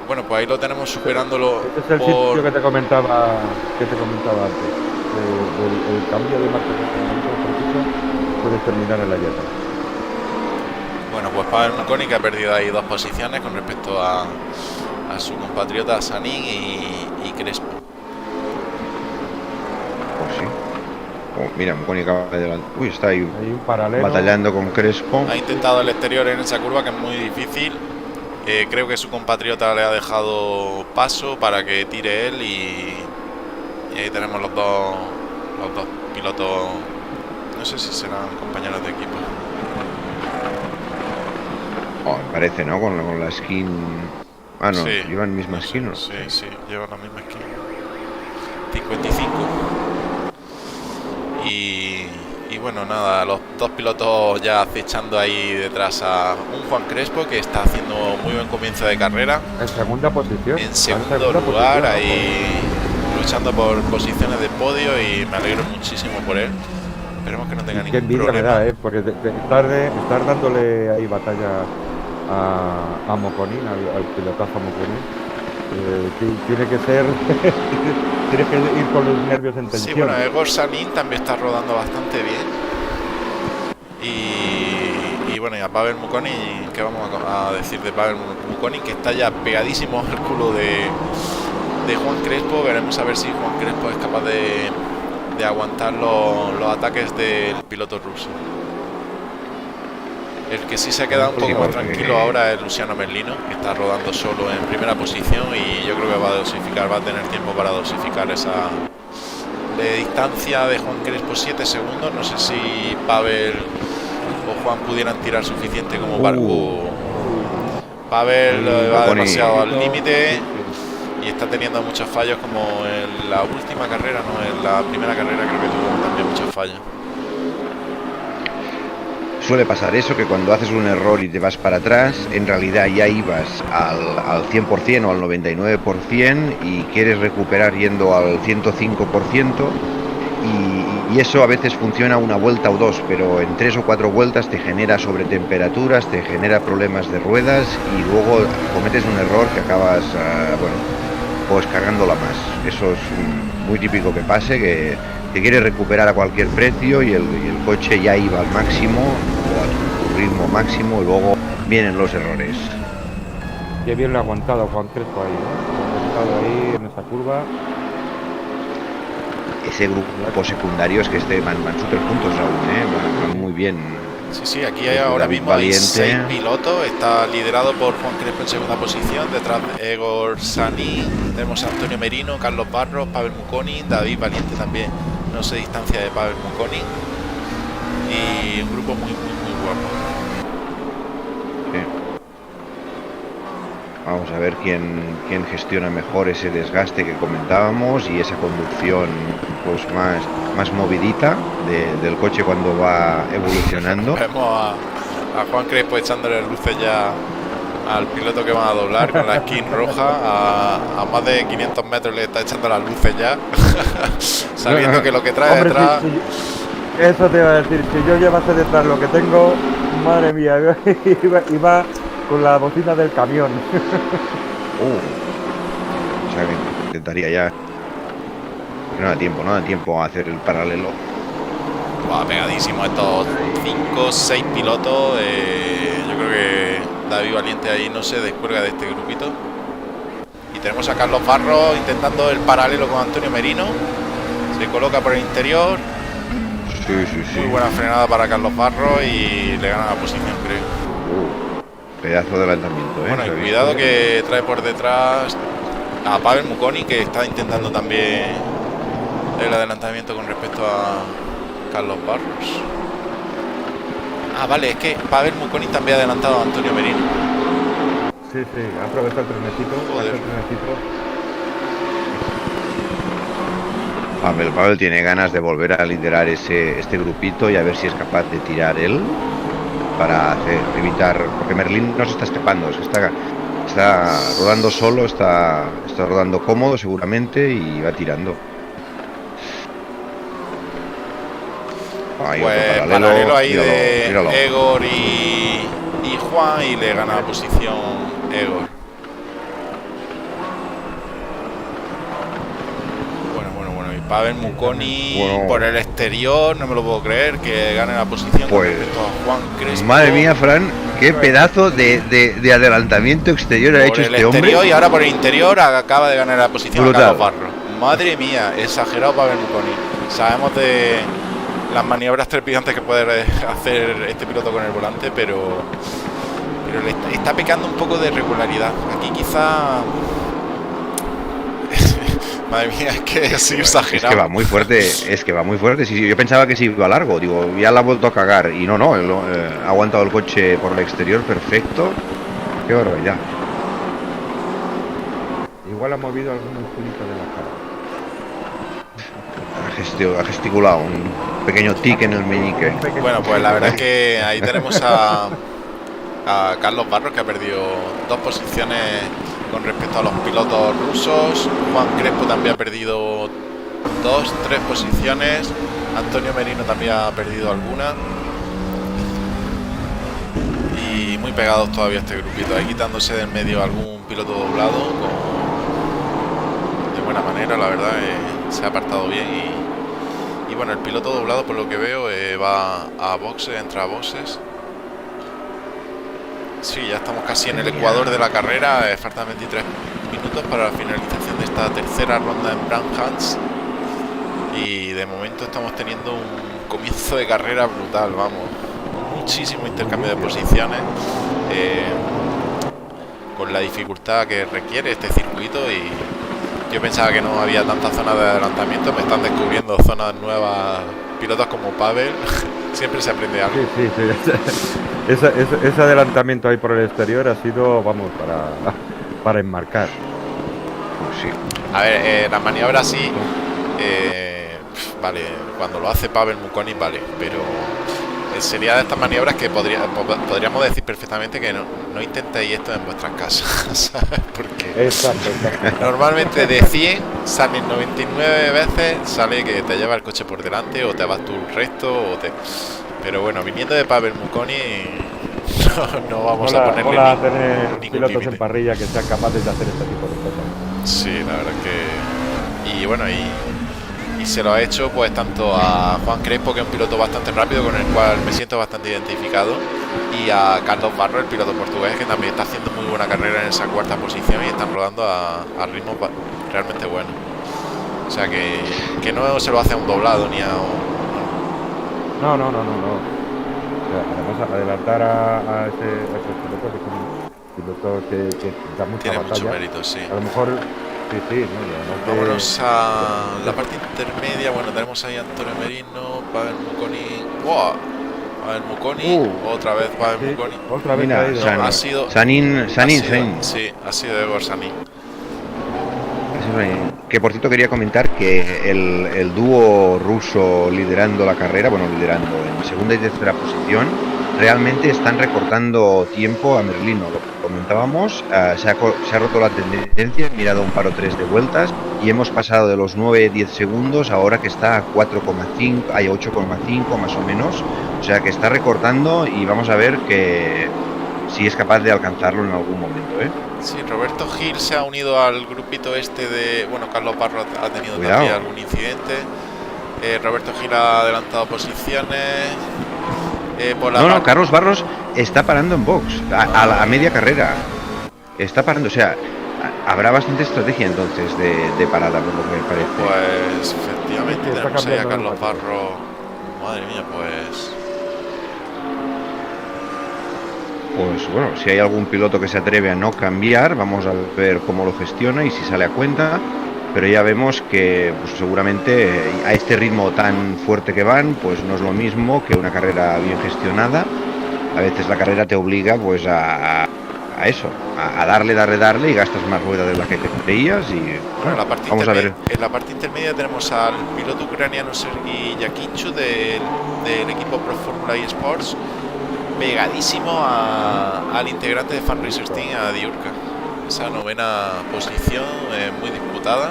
Bueno, pues ahí lo tenemos superándolo. Este es el sitio que te comentaba antes. El cambio de marcha puede terminar en la llanta. Bueno, pues Pavel Mukoni, que ha perdido ahí 2 posiciones con respecto a su compatriota Sanin y Crespo. Pues sí. Mira, Mukoni acaba de adelantar. Uy, está ahí un paralelo, batallando con Crespo. Ha intentado el exterior en esa curva, que es muy difícil. Creo que su compatriota le ha dejado paso para que tire él, y ahí tenemos los dos pilotos. No sé si serán compañeros de equipo. Me parece, ¿no? Con la skin. Ah, no, sí, llevan misma skin, ¿no? Sí, llevan la misma skin. 55. Y bueno, nada, los 2 pilotos ya acechando ahí detrás a un Juan Crespo, que está haciendo muy buen comienzo de carrera. En segunda posición. En segundo lugar, ahí luchando por posiciones de podio, y me alegro muchísimo por él. Esperemos que no tenga ningún problema. Me da, porque estar dándole ahí batalla a Mokonin, al pilotazo Mokonin, tiene que ser tienes que ir con los nervios en tensión. Sí, bueno, Egor Sanin también está rodando bastante bien, y bueno, y a Pavel Mukoni, ¿qué vamos a decir de Pavel Mukoni? Que está ya pegadísimo al culo de Juan Crespo. Veremos a ver si Juan Crespo es capaz de aguantar los ataques del piloto ruso. El que sí se ha quedado un poco más tranquilo ahora es Luciano Merlino, que está rodando solo en primera posición, y yo creo que va a tener tiempo para dosificar esa de distancia de Juan Crespo. 7 segundos. No sé si Pavel o Juan pudieran tirar suficiente como para. Pavel va demasiado al límite y está teniendo muchos fallos, como en la última carrera, no, en la primera carrera creo que tuvo también muchos fallos. Suele pasar eso, que cuando haces un error y te vas para atrás, en realidad ya ibas al 100% o al 99% y quieres recuperar yendo al 105%, y eso a veces funciona una vuelta o dos, pero en 3 o 4 vueltas te genera sobretemperaturas, te genera problemas de ruedas, y luego cometes un error que acabas, pues cagándola más. Eso es muy típico que pase, que quiere recuperar a cualquier precio, y el coche ya iba al máximo, o a su ritmo máximo, y luego vienen los errores. Qué bien lo ha aguantado Juan Crespo ahí, ¿no? Ha aguantado ahí en esa curva. Ese grupo secundario es que van súper juntos aún, van muy bien. Sí, aquí hay ahora mismo hay 6 pilotos. Está liderado por Juan Crespo en segunda posición, detrás de Egor Sanin, tenemos a Antonio Merino, Carlos Barros, Pavel Mukoni, David Valiente también no se distancia de Pavel Mukoni, y un grupo muy guapo. Sí. Vamos a ver quién gestiona mejor ese desgaste que comentábamos y esa conducción pues más movidita del coche cuando va evolucionando. Vemos a Juan Crespo echándole luces ya al piloto que van a doblar con la skin roja. A más de 500 metros le está echando las luces ya, sabiendo que lo que trae Hombre, detrás... eso te iba a decir, si yo llevase detrás lo que tengo, madre mía, iba con la bocina del camión. O sea que intentaría ya. No da tiempo a hacer el paralelo. Buah, pegadísimo estos 5 6 pilotos. Yo creo que David Valiente ahí no se descuelga de este grupito. Y tenemos a Carlos Barros intentando el paralelo con Antonio Merino. Se coloca por el interior. Sí. Muy buena frenada para Carlos Barros y le gana la posición, creo. Pedazo de adelantamiento, Bueno, y cuidado que trae por detrás a Pavel Mukoni, que está intentando también el adelantamiento con respecto a Carlos Barros. Ah, vale, es que Pavel Mukoni también ha adelantado a Antonio Merino. Sí, ha aprovechado el trenecito. Pavel tiene ganas de volver a liderar este grupito y a ver si es capaz de tirar él para evitar, porque Merlín no se está escapando, está rodando solo, está rodando cómodo seguramente y va tirando. Pues paralelo ahí de Egor y Juan, y le gana la posición Egor. Bueno, y Pavel Mukoni por el exterior, no me lo puedo creer, que gane la posición con respecto a Juan Crespo. Madre mía, Fran, qué pedazo de adelantamiento exterior ha hecho este hombre. Y ahora por el interior acaba de ganar la posición Brutal. a Carlos Barros. Madre mía, exagerado Pavel Mukoni. Sabemos de las maniobras trepidantes que puede hacer este piloto con el volante, pero le está pecando un poco de regularidad. Aquí quizá... Madre mía, es que es exagerado. Es que va muy fuerte. Sí, yo pensaba que sí iba largo. Digo, ya la ha vuelto a cagar. Y no, ha aguantado el coche por el exterior perfecto. Qué barbaridad. Igual ha movido algún musculito de la cara. Ha gesticulado un pequeño tic en el meñique. Bueno, pues la verdad es que ahí tenemos a Carlos Barros, que ha perdido 2 posiciones con respecto a los pilotos rusos. Juan Crespo también ha perdido 3 posiciones. Antonio Merino también ha perdido alguna. Y muy pegados todavía este grupito, ahí quitándose del medio algún piloto doblado de buena manera, la verdad. Se ha apartado bien y bueno, el piloto doblado, por lo que veo, va a boxes, entra a boxes. Sí, ya estamos casi en el ecuador de la carrera. Faltan 23 minutos para la finalización de esta tercera ronda en Brandhans. Y de momento estamos teniendo un comienzo de carrera brutal, vamos. Muchísimo intercambio de posiciones. Con la dificultad que requiere este circuito. Y yo pensaba que no había tantas zonas de adelantamiento. Me están descubriendo zonas nuevas. Pilotos como Pavel. Siempre se aprende algo. Sí. Ese adelantamiento ahí por el exterior ha sido, vamos, para enmarcar. Pues sí. A ver, las maniobras sí, vale, cuando lo hace Pavel Mukoni, vale, pero sería de estas maniobras que podríamos decir perfectamente que no intentéis esto en vuestras casas, ¿sabes? Porque Exacto. normalmente de 100 salen 99 veces, sale que te lleva el coche por delante o te vas tú recto, pero bueno, viniendo de Pavel Mukoni no vamos a ponerle a tener ningún pilotos límite. en parrilla que sean capaces de hacer este tipo de cosas. Sí, la verdad que... Y bueno, y se lo ha hecho pues tanto a Juan Crespo, que es un piloto bastante rápido con el cual me siento bastante identificado, y a Carlos Barros, el piloto portugués, que también está haciendo muy buena carrera en esa 4ª posición y están rodando a ritmos realmente buenos. O sea que no se lo hace a un doblado ni a un... No. O sea, además, adelantar a esos pilotos, que son pilotos que dan mucha Tiene batalla. mucho mérito, sí. A lo mejor, sí, ¿no? Vámonos a la parte intermedia. Bueno, tenemos ahí a Antonio Merino, Pavel Mukoni. ¡Wow! Va el Muconi, otra vez va el Sí, Muconi. otra vez Mira, caído. Ha sido... Sanin. Sí, ha sido Egor Sanin. Que por cierto quería comentar que el dúo ruso liderando la carrera, bueno, liderando en segunda y tercera posición, realmente están recortando tiempo a Merlino. Lo que comentábamos, se ha roto la tendencia, he mirado un par o tres de vueltas y hemos pasado de los 9-10 segundos ahora que está a 4,5, hay 8,5 más o menos. O sea que está recortando y vamos a ver que si es capaz de alcanzarlo en algún momento, ¿eh? Sí, Roberto Gil se ha unido al grupito este de... Bueno, Carlos Barro ha tenido Cuidado. también algún incidente. Roberto Gil ha adelantado posiciones. No, Carlos Barros está parando en box, a media carrera. Está parando, o sea, habrá bastante estrategia entonces de parada, por lo que me parece. Pues efectivamente Sí, está tenemos ahí a cambiando Carlos el paso. Barro. Madre mía, pues... Pues bueno, si hay algún piloto que se atreve a no cambiar, vamos a ver cómo lo gestiona y si sale a cuenta. Pero ya vemos que pues, seguramente a este ritmo tan fuerte que van, pues no es lo mismo que una carrera bien gestionada. A veces la carrera te obliga pues a eso, a darle y gastas más ruedas de la que te creías y Bueno, en la parte vamos a ver. En la parte intermedia tenemos al piloto ucraniano Sergei Yakinchu del equipo Pro Formula eSports, pegadísimo al integrante de Fan Racers Team, a Diurka. Esa novena posición muy disputada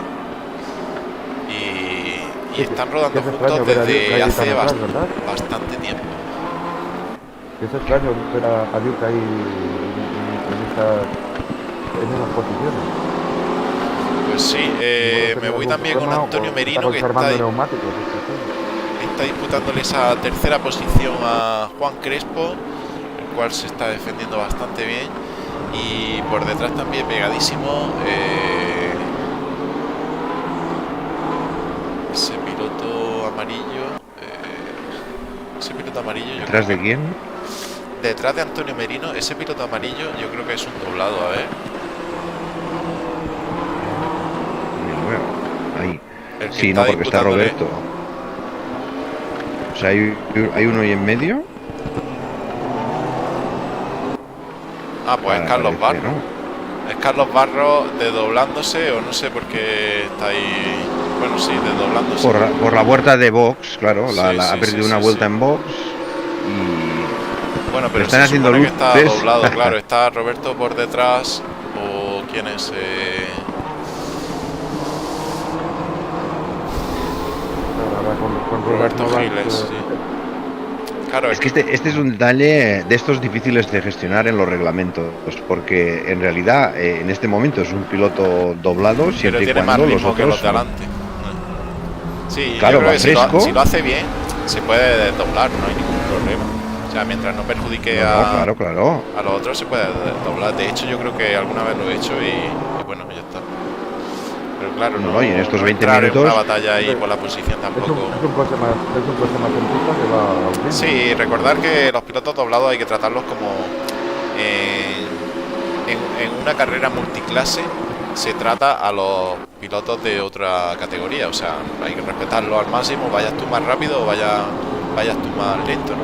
y están rodando es juntos extraño ver a desde Diurka ahí hace tan atrás, ¿verdad? bastante tiempo. Es extraño ver a Diurka ahí en esas posiciones. Pues sí, me voy también con Antonio Merino, que está disputándole esa tercera posición a Juan Crespo, el cual se está defendiendo bastante bien. Y por detrás también pegadísimo ese piloto amarillo. ¿Detrás de quién? Detrás de Antonio Merino, ese piloto amarillo yo creo que es un doblado, a ver. Ahí. El que Sí, está no, porque está disputándole. Roberto. O sea, hay uno ahí en medio. Ah, pues es Carlos Parece, Barro. ¿no? Es Carlos Barro desdoblándose, o no sé por qué está ahí. Bueno, sí, desdoblándose. Por la vuelta de box, claro. Sí, Ha perdido una vuelta en box. Bueno, pero están se haciendo supone que está luces. doblado, claro. Está Roberto por detrás. ¿O quién es? Con Roberto Novak, Giles, sí. Claro, Es que este es un detalle de estos difíciles de gestionar en los reglamentos, porque en realidad en este momento es un piloto doblado pero siempre y tiene más cuando los ritmo que otros los de adelante. Sí, Claro, yo creo va que fresco. si lo hace bien, se puede doblar, no hay ningún problema. O sea, mientras no perjudique No, claro. a los otros, se puede doblar. De hecho, yo creo que alguna vez lo he hecho y bueno, ya está. Pero claro, No, y en estos 20 entrar en una minutos- batalla ahí por la posición tampoco. Es un coche más en pista que va huyendo. Sí, recordar que los pilotos doblados hay que tratarlos como en una carrera multiclase se trata a los pilotos de otra categoría, o sea, hay que respetarlo al máximo, vayas tú más rápido o vayas tú más lento, ¿no?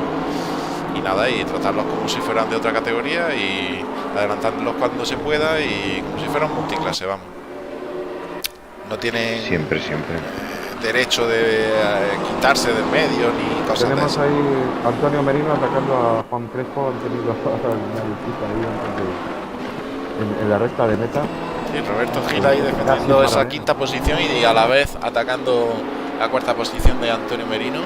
Y nada, y tratarlos como si fueran de otra categoría y adelantándolos cuando se pueda y como si fueran multiclase, vamos. No tienen Siempre. derecho de quitarse del medio ni cosas de Tenemos esas. ahí Antonio Merino atacando a Juan Crespo. Han tenido una visita ahí antes en la recta de meta. Sí, Roberto Gil ahí defendiendo esa quinta posición y a la vez atacando la cuarta posición de Antonio Merino.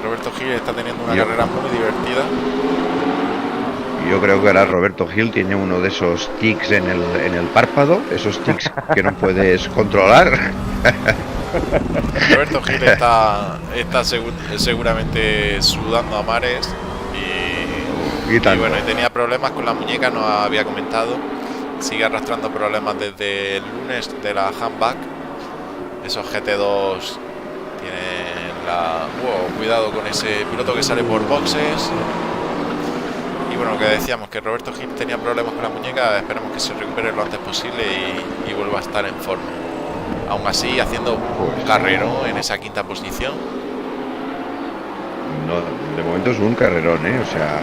Roberto Gil está teniendo una carrera muy divertida. Yo creo que ahora Roberto Gil tiene uno de esos tics en el párpado, esos tics que no puedes controlar. Roberto Gil está seguramente sudando a mares y bueno, y tenía problemas con la muñeca, nos había comentado. Sigue arrastrando problemas desde el lunes de la handback. Esos GT2 tienen cuidado con ese piloto que sale por boxes. Y bueno, lo que decíamos, que Roberto Gil tenía problemas con la muñeca. Esperemos que se recupere lo antes posible y vuelva a estar en forma. Aún así, haciendo un carrero en esa quinta posición. no, de momento es un carrerón, ¿eh? O sea,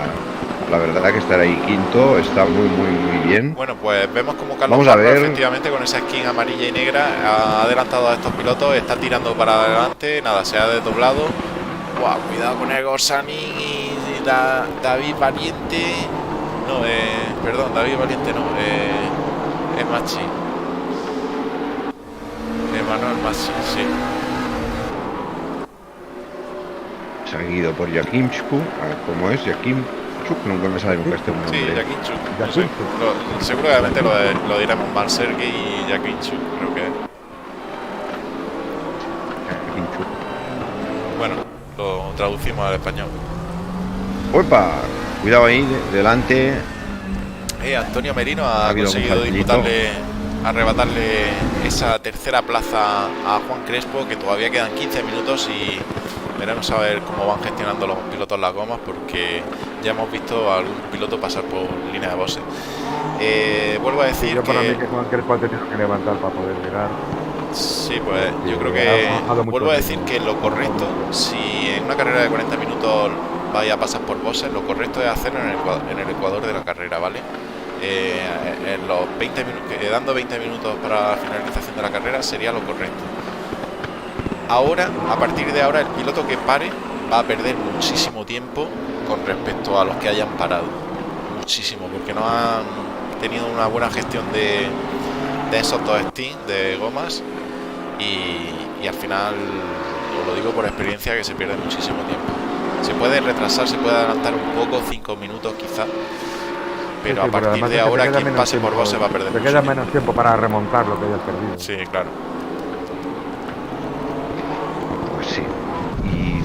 la verdad que estar ahí quinto está muy bien. Bueno, pues vemos como Carlos Vamos a Parro, ver. efectivamente, con esa skin amarilla y negra, ha adelantado a estos pilotos, está tirando para adelante, nada, se ha desdoblado. Wow, cuidado con Egor Sanin y David Valiente. No, perdón, David Valiente no, es Machi. Emanuel Machi, sí. Seguido por Jakimchuk, a ver cómo es, Jakimchuk, nunca me sale nunca este nombre. Sí, Jakinchuk. No sé, Jakinchuk. seguramente lo diremos mal, Sergei y Jakinchuk, creo que es. Jakimchuk. Bueno, lo traducimos al español. ¡Opa! Cuidado ahí, delante. Antonio Merino ha habido un conseguido saltillito. arrebatarle esa tercera plaza a Juan Crespo, que todavía quedan 15 minutos y veremos a ver cómo van gestionando los pilotos las gomas, porque ya hemos visto a algún piloto pasar por línea de boxe. Vuelvo a decir Yo para mí que... que Juan Crespo ha tenido que levantar para poder llegar. Sí, pues yo creo Ha que... bajado mucho Vuelvo a el decir ritmo. que lo correcto, si en una carrera de 40 minutos vaya a pasar por boxes, lo correcto es hacerlo en el ecuador de la carrera, ¿vale? En los 20 minutos, quedando 20 minutos para la finalización de la carrera sería lo correcto. Ahora, a partir de ahora, el piloto que pare va a perder muchísimo tiempo con respecto a los que hayan parado. Muchísimo, porque no han tenido una buena gestión de esos dos stints de gomas y al final, os lo digo por experiencia, que se pierde muchísimo tiempo. Se puede retrasar, se puede adelantar un poco, 5 minutos quizá, pero Sí, a partir además de es que te ahora queda quien menos pase por tiempo, vos se va a perder te mucho queda tiempo. menos tiempo para remontar lo que hayas perdido. Sí, claro. Pues sí. Y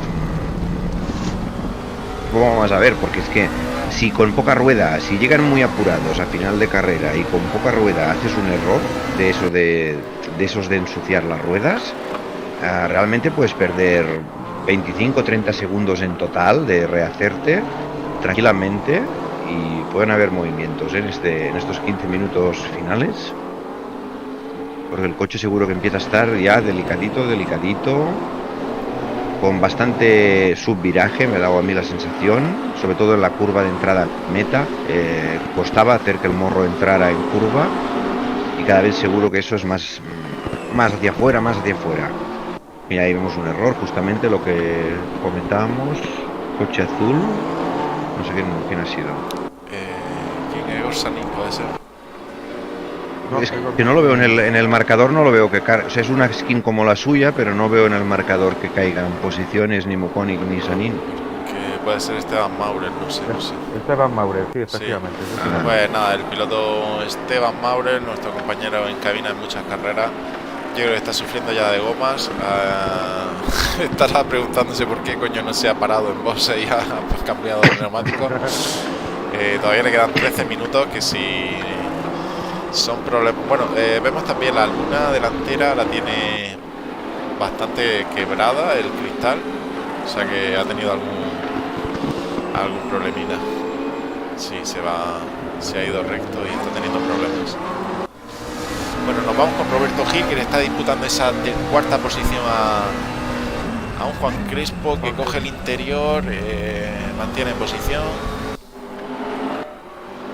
vamos a ver, porque es que si con poca rueda, si llegan muy apurados a final de carrera y con poca rueda haces un error de esos de ensuciar las ruedas, realmente puedes perder 25-30 segundos en total de rehacerte tranquilamente y pueden haber movimientos en estos 15 minutos finales, porque el coche seguro que empieza a estar ya delicadito, con bastante subviraje, me ha dado a mí la sensación, sobre todo en la curva de entrada meta. Costaba hacer que el morro entrara en curva y cada vez seguro que eso es más hacia afuera. Mira, ahí vemos un error, justamente lo que comentábamos, coche azul, no sé quién ha sido. ¿Quién es Orsanin? Puede ser. No, Es que no lo veo en el marcador, no lo veo que o sea, es una skin como la suya, pero no veo en el marcador que caigan posiciones ni Mukonic ni Sanin. Que puede ser Esteban Maurer, no sé. Esteban Maurer, sí, efectivamente. Sí. Sí, Pues nada, el piloto Esteban Maurer, nuestro compañero en cabina en muchas carreras, yo creo que está sufriendo ya de gomas. Estará preguntándose por qué coño no se ha parado en boxe y ha cambiado de neumático. Todavía le quedan 13 minutos, que si son problemas. Bueno, vemos también la luna delantera, la tiene bastante quebrada el cristal, o sea que ha tenido algún problemita. Sí, se ha ido recto y está teniendo problemas. Bueno, nos vamos con Roberto Gil, que le está disputando esa cuarta posición a un Juan Crespo, que coge el interior, mantiene en posición.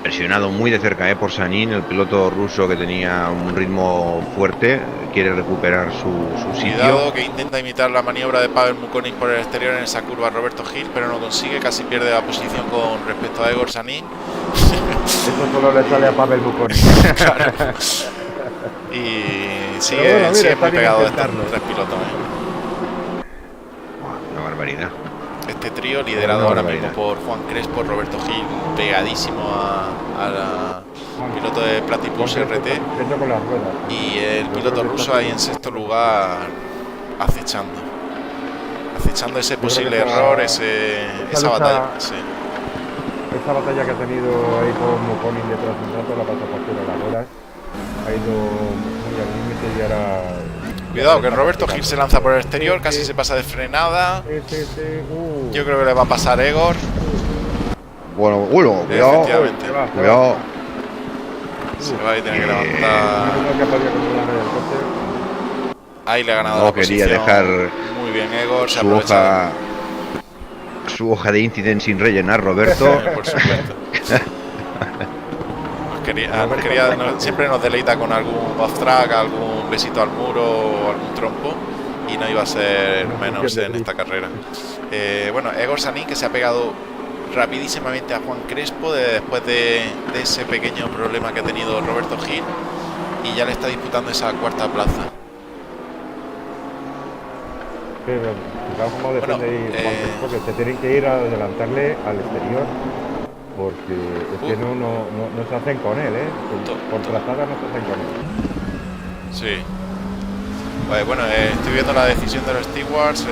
Presionado muy de cerca por Sanin, el piloto ruso que tenía un ritmo fuerte, quiere recuperar su sitio. Cuidado, que intenta imitar la maniobra de Pavel Mukonic por el exterior en esa curva Roberto Gil, pero no consigue, casi pierde la posición con respecto a Egor Sanin. eso solo le sale a Pavel Mukonic. Claro. Y sigue muy pegado de estos tres pilotos. Una barbaridad. Este trío liderado ahora mismo por Juan Crespo, Roberto Gil, pegadísimo al piloto de Platypus RT, y el piloto ruso ahí en sexto lugar acechando ese posible error, esa batalla. Sí. Esa batalla que ha tenido ahí con Mukonic detrás de un rato, la pasa por fuera de las ruedas, ha ido muy al límite y ahora... Cuidado, que Roberto Gil se lanza por el exterior, casi se pasa de frenada. Yo creo que le va a pasar Egor. Bueno, cuidado. Efectivamente. Cuidado. Se va a tener que levantar. Ahí le ha ganado la quería posición. dejar Muy bien Egor, se su aprovecha. su hoja de incident sin rellenar, Roberto. Por supuesto. Siempre nos deleita con algún off-track, algún besito al muro o algún trompo, y no iba a ser menos en esta carrera. Bueno, Egor Sanin, que se ha pegado rapidísimamente a Juan Crespo después de ese pequeño problema que ha tenido Roberto Gil, y ya le está disputando esa cuarta plaza. Sí, pero fijaos cómo defiende Juan Crespo, que se tienen que ir a adelantarle al exterior, porque es que no se hacen con él, por trazada no se hacen con él. Sí. Bueno, estoy viendo la decisión de los stewards.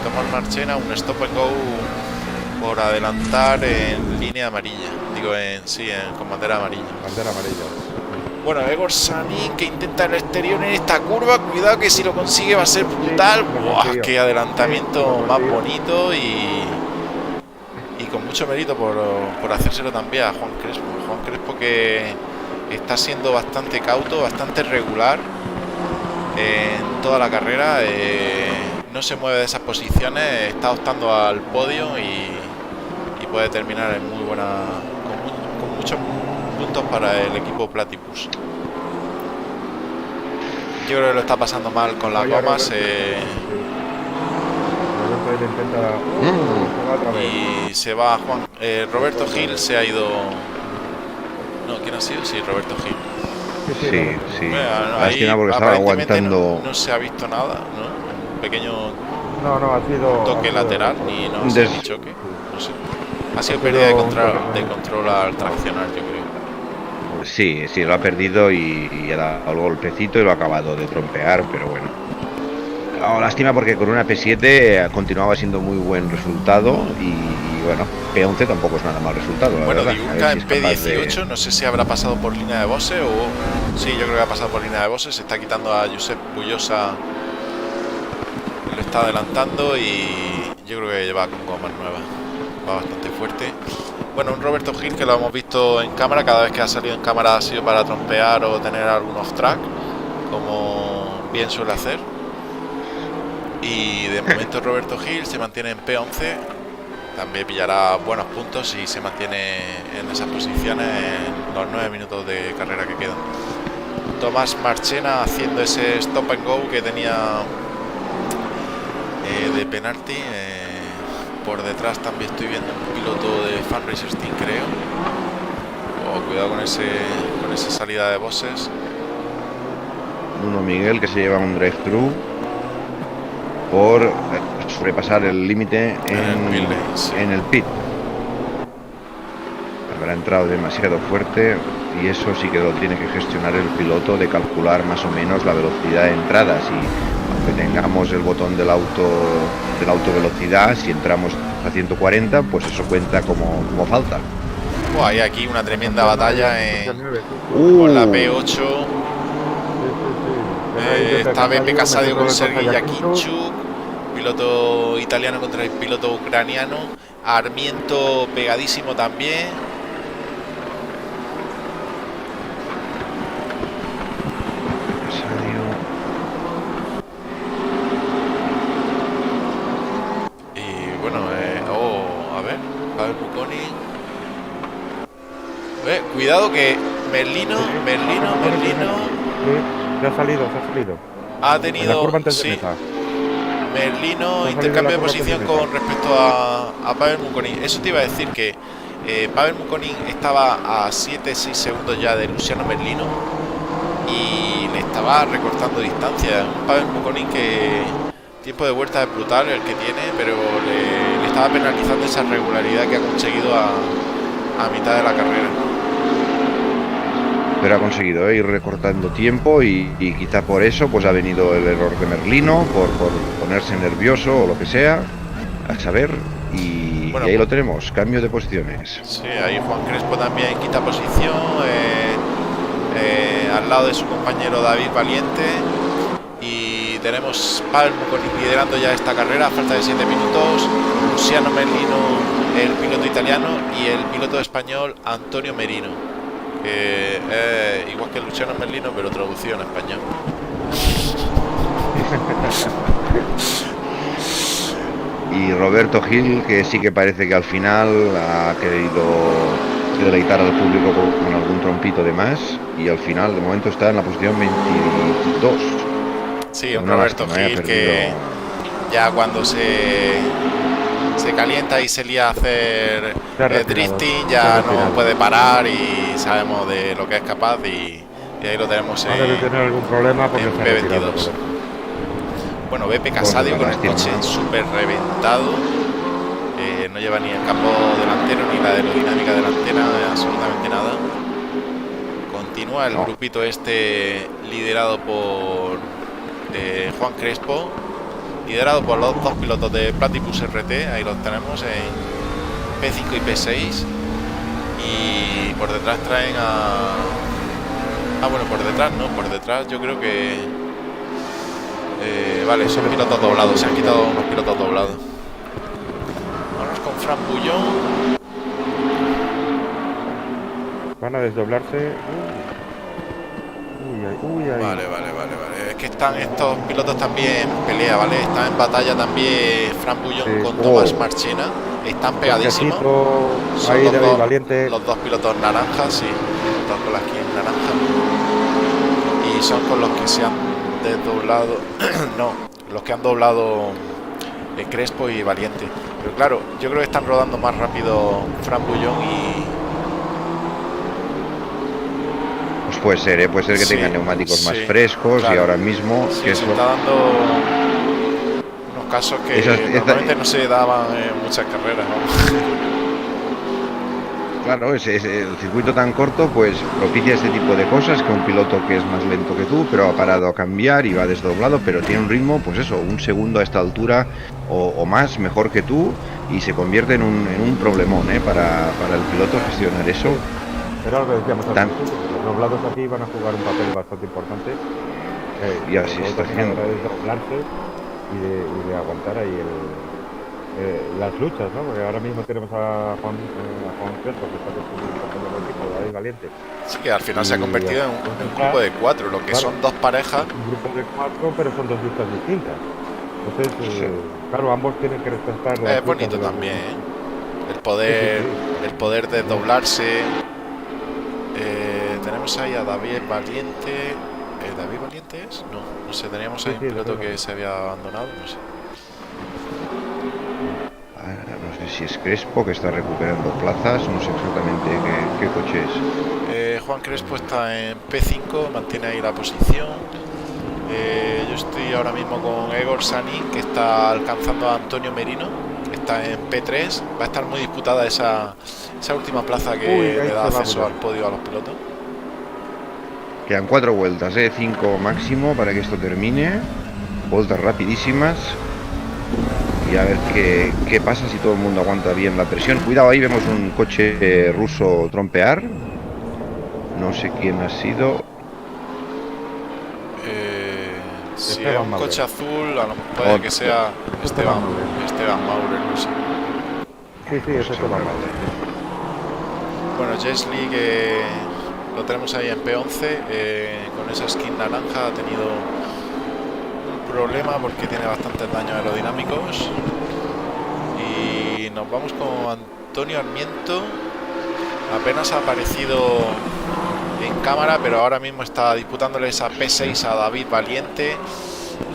Tomás Marchena, un stop and go por adelantar en línea amarilla. Digo, con bandera amarilla. Bandera amarilla. Bueno, Egor Sanin, que intenta el exterior en esta curva. Cuidado que si lo consigue va a ser brutal. ¡Buah! ¡Qué adelantamiento más bonito! Y con mucho mérito por hacérselo también a Juan Crespo. Juan Crespo, que está siendo bastante cauto, bastante regular en toda la carrera. No se mueve de esas posiciones, está optando al podio y puede terminar en muy buena, con muchos puntos para el equipo Platypus. Yo creo que lo está pasando mal con las gomas. Y se va Juan. Roberto Gil se ha ido. No, ¿quién ha sido? Sí, Roberto Gil. Sí. Ahí, porque estaba aguantando. No se ha visto nada, ¿no? Un pequeño ha sido toque lateral y no ha sido ni choque. No sé. Ha sido pérdida de control al traccionar, yo creo. Sí, lo ha perdido y ha dado el golpecito y lo ha acabado de trompear, pero bueno. Lástima porque con una P7 continuaba siendo muy buen resultado y bueno, P11 tampoco es nada mal resultado. Bueno, Diurca en P18, no sé si habrá pasado por línea de boxe o... Sí, yo creo que ha pasado por línea de boxe, se está quitando a Josep Bullosa, lo está adelantando y yo creo que lleva con gomas nuevas, va bastante fuerte. Bueno, un Roberto Gil que lo hemos visto en cámara, cada vez que ha salido en cámara ha sido para trompear o tener algún off-track, como bien suele hacer. Y de momento Roberto Gil se mantiene en P11, también pillará buenos puntos y se mantiene en esas posiciones en los 9 minutos de carrera que quedan. Tomás Marchena haciendo ese stop and go que tenía de penalti. Por detrás también estoy viendo un piloto de Fan Racers Team, creo. Cuidado con esa salida de boxes. Bruno Miguel, que se lleva un drive-thru por sobrepasar el límite en el pit. Habrá entrado demasiado fuerte y eso sí que lo tiene que gestionar el piloto, de calcular más o menos la velocidad de entradas, y aunque tengamos el botón del autovelocidad, si entramos a 140, pues eso cuenta como falta. Hay aquí una tremenda batalla con la P8. Está Beppe Casadio con Sergei Yakinchuk, piloto italiano contra el piloto ucraniano. Armiento pegadísimo también. Y bueno, a ver, Pavel Buconi. Cuidado que Merlino. Se ha salido. Ha tenido, sí, Merlino intercambio de posición con respecto a Pavel Buconi. Eso te iba a decir, que Pavel Buconi estaba a 7-6 segundos ya de Luciano Merlino y le estaba recortando distancia. Un Pavel Buconi que tiempo de vuelta es brutal el que tiene, pero le estaba penalizando esa regularidad que ha conseguido a mitad de la carrera. Pero ha conseguido ir recortando tiempo y quizá por eso pues ha venido el error de Merlino, por ponerse nervioso o lo que sea, a saber, y ahí lo tenemos, cambio de posiciones. Sí, ahí Juan Crespo también quita posición, al lado de su compañero David Valiente, y tenemos Pavel Buconi liderando ya esta carrera a falta de 7 minutos, Luciano Merlino, el piloto italiano, y el piloto español Antonio Merino, que es igual que Luciano Merlino pero traducido en español. Y Roberto Gil, que sí que parece que al final ha querido deleitar al público con algún trompito de más y al final de momento está en la posición 22. Sí, un Una Roberto lástima, Gil ha perdido. que ya cuando se calienta y se lía a hacer Se ha retirado, drifting se ha ya retirado. no puede parar y sabemos de lo que es capaz y ahí lo tenemos No debe tener algún problema porque en se ha retirado. P22. Roberto. Bueno, Beppe Casadio Pues con una el coche lástima. súper reventado. No lleva ni el campo delantero ni la aerodinámica delantera, absolutamente nada. Continúa el No. grupito este liderado por Juan Crespo, liderado por los dos pilotos de Platypus RT, ahí los tenemos en P5 y P6. Y por detrás traen a... bueno, por detrás yo creo que... vale, son pilotos doblados, se han quitado unos pilotos doblados. Vamos con Fran Bullón. Van a desdoblarse. Uy, ay. Vale. Es que están estos pilotos también en pelea, ¿vale? Están en batalla también Fran Bullón Sí. con Tomás Marchena. Están pegadísimos. Son Ahí los de dos, Valiente. los dos pilotos naranjas, sí. Los dos con la skin naranja. Y son con los que se han desdoblado. No, los que han doblado Crespo y Valiente. Pero claro, yo creo que están rodando más rápido Fran Bullón y... Pues puede ser que Sí, tengan neumáticos más sí, frescos claro. y ahora mismo Sí, que se eso está dando unos casos que normalmente no se daban en muchas carreras, ¿no? Claro, el circuito tan corto pues propicia este tipo de cosas, que un piloto que es más lento que tú, pero ha parado a cambiar y va desdoblado, pero tiene un ritmo, pues eso, un segundo a esta altura o más mejor que tú, y se convierte en un problemón para el piloto gestionar eso. Era lo que decíamos al Tan- principio, los doblados aquí van a jugar un papel bastante importante. Y así está haciendo. De doblarse y de aguantar ahí las luchas, ¿no? Porque ahora mismo tenemos a Juan Crespo, que está con el equipo de David Valiente. Sí, que al final se ha Y convertido en un grupo de 4, lo que claro, son dos parejas. un grupo de 4, pero son dos luchas distintas. Entonces, Sí. claro, ambos tienen que respetar las Es bonito luchas de los también, demás. el poder, Sí. el poder desdoblarse. Tenemos ahí a David Valiente. ¿David Valiente es? No sé, teníamos ahí Sí, un piloto David que se había abandonado, no sé. No sé si es Crespo que está recuperando plazas, no sé exactamente qué coche es. Juan Crespo está en P5, mantiene ahí la posición. Yo estoy ahora mismo con Egor Sanin, que está alcanzando a Antonio Merino, que está en P3. Va a estar muy disputada esa última plaza que Uy, ahí le da se va acceso a al podio a los pilotos. Quedan 4 vueltas, 5 máximo para que esto termine. Vueltas rapidísimas. Y a ver qué pasa si todo el mundo aguanta bien la presión. Cuidado, ahí vemos un coche ruso trompear. No sé quién ha sido. Si es Esteban un Maurer. coche azul, a lo mejor puede que sea Esteban Maurer, no sé. Sí, eso es Esteban Maurer. Bueno, Jesli, que lo tenemos ahí en P11, con esa skin naranja ha tenido un problema porque tiene bastantes daños aerodinámicos. Y nos vamos con Antonio Armiento. Apenas ha aparecido en cámara, pero ahora mismo está disputándole esa P6 a David Valiente.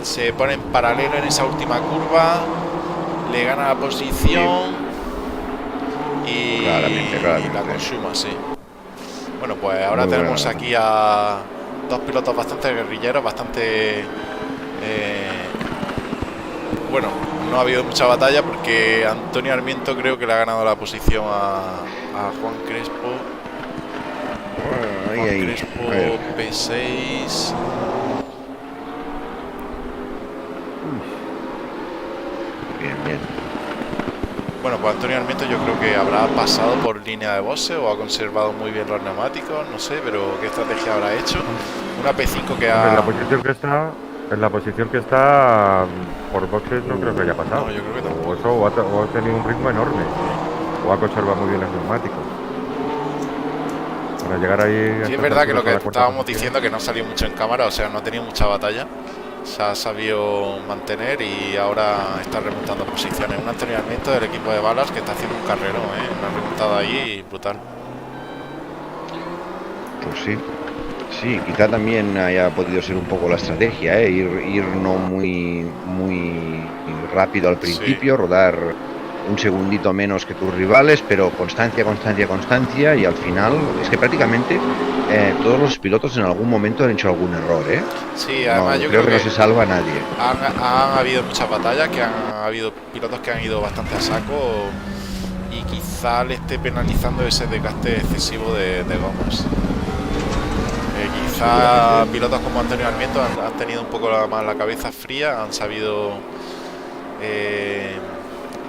Se pone en paralelo en esa última curva, le gana la posición y Claramente. la consuma, sí. Bueno, pues ahora Muy tenemos buena. aquí a dos pilotos bastante guerrilleros, bastante... bueno, no ha habido mucha batalla porque Antonio Armiento creo que le ha ganado la posición a Juan Crespo. Juan Crespo A ver. P6. Bien. Bueno, pues Antonio Armiento yo creo que habrá pasado por línea de boxe o ha conservado muy bien los neumáticos, no sé, pero qué estrategia habrá hecho. Una P5 que En ha... la posición que está, por boxes no creo que haya pasado. No, yo creo que tampoco. O eso, o ha tenido un ritmo enorme. O ha conservado muy bien los neumáticos. Para llegar ahí... Sí, es verdad que lo que estábamos diciendo que no salió mucho en cámara, o sea, no ha tenido mucha batalla. se ha sabido mantener y ahora está remontando posiciones. Un entrenamiento del equipo de Balas que está haciendo un carrerón, una remontada ahí brutal. Pues sí. Sí, quizá también haya podido ser un poco la estrategia, ir no muy rápido al principio, rodar un segundito menos que tus rivales, pero constancia, y al final es que prácticamente todos los pilotos en algún momento han hecho algún error, Sí, además yo creo que no se salva nadie. Han habido muchas batallas, que han habido pilotos que han ido bastante a saco y quizá le esté penalizando ese desgaste excesivo de gomas. Quizá pilotos como Antonio Armiento han tenido un poco más la cabeza fría, han sabido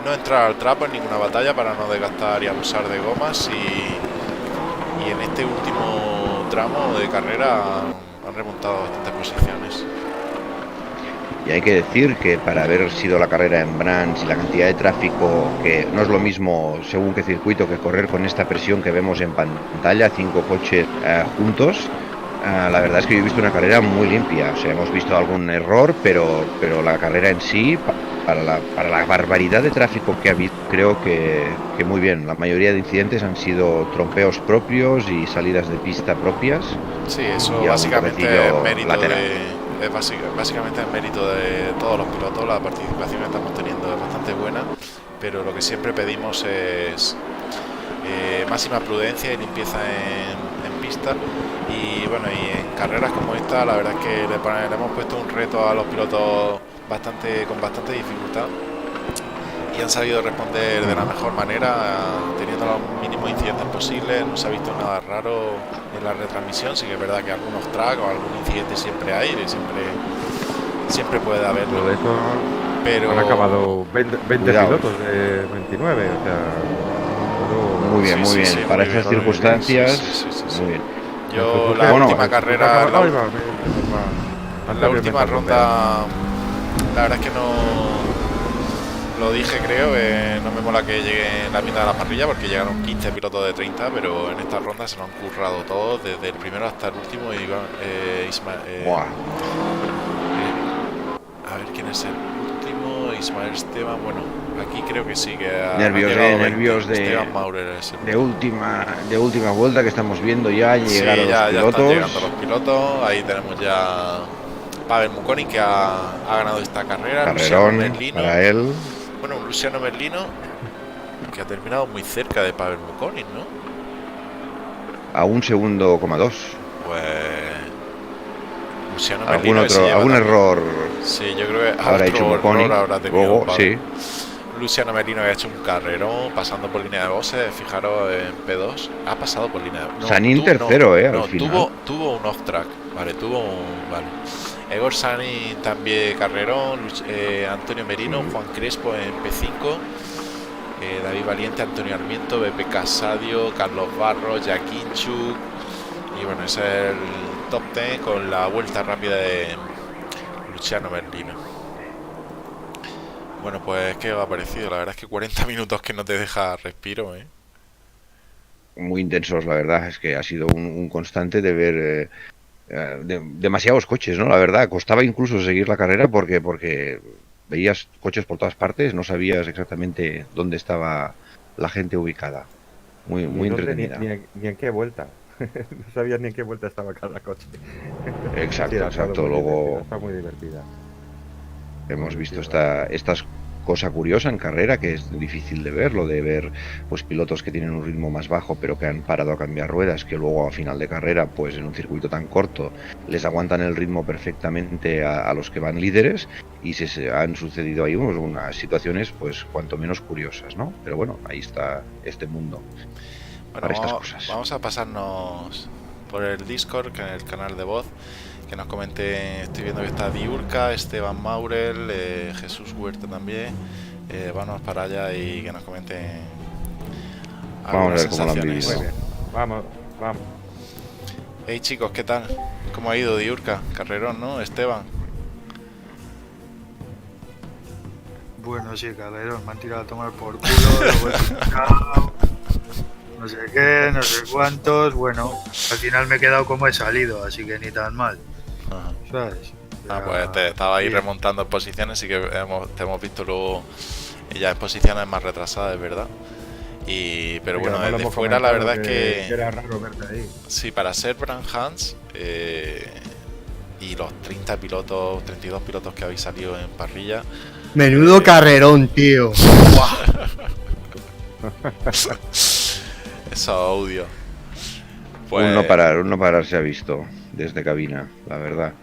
no entrar al trapo en ninguna batalla para no desgastar y abusar de gomas, y en este último tramo de carrera han remontado bastantes posiciones. Y hay que decir que para haber sido la carrera en Brands y la cantidad de tráfico, que no es lo mismo según qué circuito que correr con esta presión que vemos en pantalla, 5 coches juntos, la verdad es que yo he visto una carrera muy limpia. O sea, hemos visto algún error, pero la carrera en sí, para la barbaridad de tráfico que ha habido, creo que muy bien. La mayoría de incidentes han sido trompeos propios y salidas de pista propias. Sí, eso básicamente es mérito básicamente es mérito de todos los pilotos. La participación que estamos teniendo es bastante buena, pero lo que siempre pedimos es máxima prudencia y limpieza en pista. Y bueno, y en carreras como esta, la verdad es que le hemos puesto un reto a los pilotos con bastante dificultad, y han sabido responder de la mejor manera, teniendo los mínimos incidentes posibles. No se ha visto nada raro en la retransmisión. Sí que es verdad que algunos tracks o algún incidente siempre hay, siempre puede haberlo. Pero de eso pero han acabado 20 pilotos de 29, o sea, todo... Muy bien, muy bien. Para esas circunstancias, muy bien. Yo la última carrera, la última ronda, la verdad es que no lo dije, creo, no me mola que llegue en la mitad de la parrilla porque llegaron 15 pilotos de 30, pero en esta ronda se lo han currado todos, desde el primero hasta el último. Y a ver quién es el último. Ismael Esteban, bueno, aquí creo que sí, que nervios Esteban Maurer es de última vuelta que estamos viendo ya llegar sí, a los pilotos. Están llegando los pilotos. Ahí tenemos ya Pavel Mukonin, que ha ganado esta carrera. Carrerón para él. Bueno, un Luciano Merlino que ha terminado muy cerca de Pavel Mukonin, ¿no? A 1,2 segundos. Pues Luciano Merlino algún error. Sí, yo creo que habrá hecho Mukonin. Luego, sí. Luciano Merlino que ha hecho un carrerón pasando por línea de boxes. Fijaros en P2, ha pasado por línea de boxes. Sanin tercero, al final. Tuvo un off-track, vale, vale. Egor Sanin también carrerón, Antonio Merino, Juan Crespo en P5, David Valiente, Antonio Armiento, BP Casadio, Carlos Barros, Jaquinchuk. Y bueno, ese es el top 10 con la vuelta rápida de Luciano Merlino. Bueno, pues ¿qué os ha parecido? La verdad es que 40 minutos que no te deja respiro, Muy intensos, la verdad. Es que ha sido un constante de ver demasiados coches, ¿no? La verdad, costaba incluso seguir la carrera porque veías coches por todas partes, no sabías exactamente dónde estaba la gente ubicada. Muy entretenida. Ni en qué vuelta. No sabías ni en qué vuelta estaba cada coche. Exacto. Luego está muy divertida. Hemos visto esta cosa curiosa en carrera, que es difícil de ver, lo de ver pues pilotos que tienen un ritmo más bajo pero que han parado a cambiar ruedas, que luego a final de carrera pues en un circuito tan corto les aguantan el ritmo perfectamente a los que van líderes, y se han sucedido ahí unas situaciones pues cuanto menos curiosas, ¿no? Pero bueno, ahí está este mundo para estas cosas. Vamos a pasarnos por el Discord, que en el canal de voz, que nos comente. Estoy viendo que está Diurca, Esteban Maurel, Jesús Huerta también. Vamos para allá y que nos comenten. Vamos a ver cómo lo han vivido. Muy bien. Vamos. Hey chicos, ¿qué tal? ¿Cómo ha ido Diurca? Carrerón, ¿no? Esteban. Bueno, sí, carrerón. Me han tirado a tomar por culo. Luego he picado, no sé qué, no sé cuántos. Bueno, al final me he quedado como he salido, así que ni tan mal. Ajá. ¿Sabes? Pues te estaba ahí remontando posiciones y que te hemos visto luego ya en posiciones más retrasadas, es verdad. Pero bueno, desde fuera la verdad es que era raro verte ahí. Sí, para ser Brand Hans y los 32 pilotos que habéis salido en parrilla. Menudo carrerón, tío. Esos audios. Pues, un no parar se ha visto desde cabina, la verdad.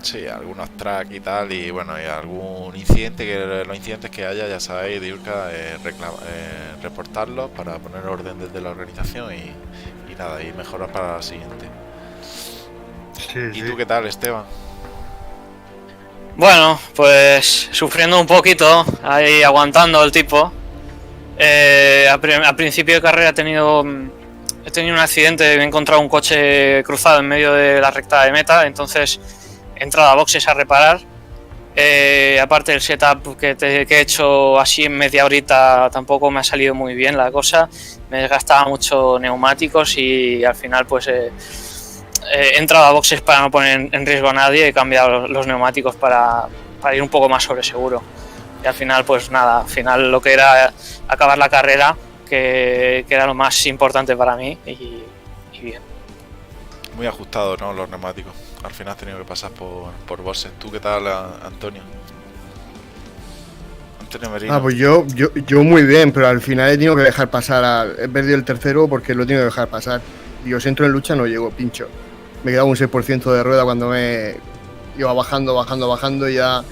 Sí, algunos tracks y tal, y bueno, y algún incidente, que los incidentes que haya, ya sabéis, Diurka, reportarlos para poner orden desde la organización y nada, y mejorar para la siguiente. ¿Y tú qué tal, Esteban? Bueno, pues sufriendo un poquito, ahí aguantando el tipo. A principio de carrera he tenido un accidente, me he encontrado un coche cruzado en medio de la recta de meta, entonces he entrado a boxes a reparar. Aparte del setup que he hecho así en media horita tampoco me ha salido muy bien la cosa, me desgastaba mucho neumáticos y al final pues he entrado a boxes para no poner en riesgo a nadie, he cambiado los neumáticos para ir un poco más sobre seguro. Y al final pues nada, al final lo que era acabar la carrera, que era lo más importante para mí y bien. Muy ajustado, ¿no? Los neumáticos. Al final has tenido que pasar por boxes. ¿Tú qué tal, Antonio? Antonio Merino. Pues yo muy bien, pero al final he tenido que dejar pasar. He perdido el tercero porque lo he tenido que dejar pasar. Digo, si entro en lucha no llego, pincho. Me quedaba un 6% de rueda cuando me iba bajando y ya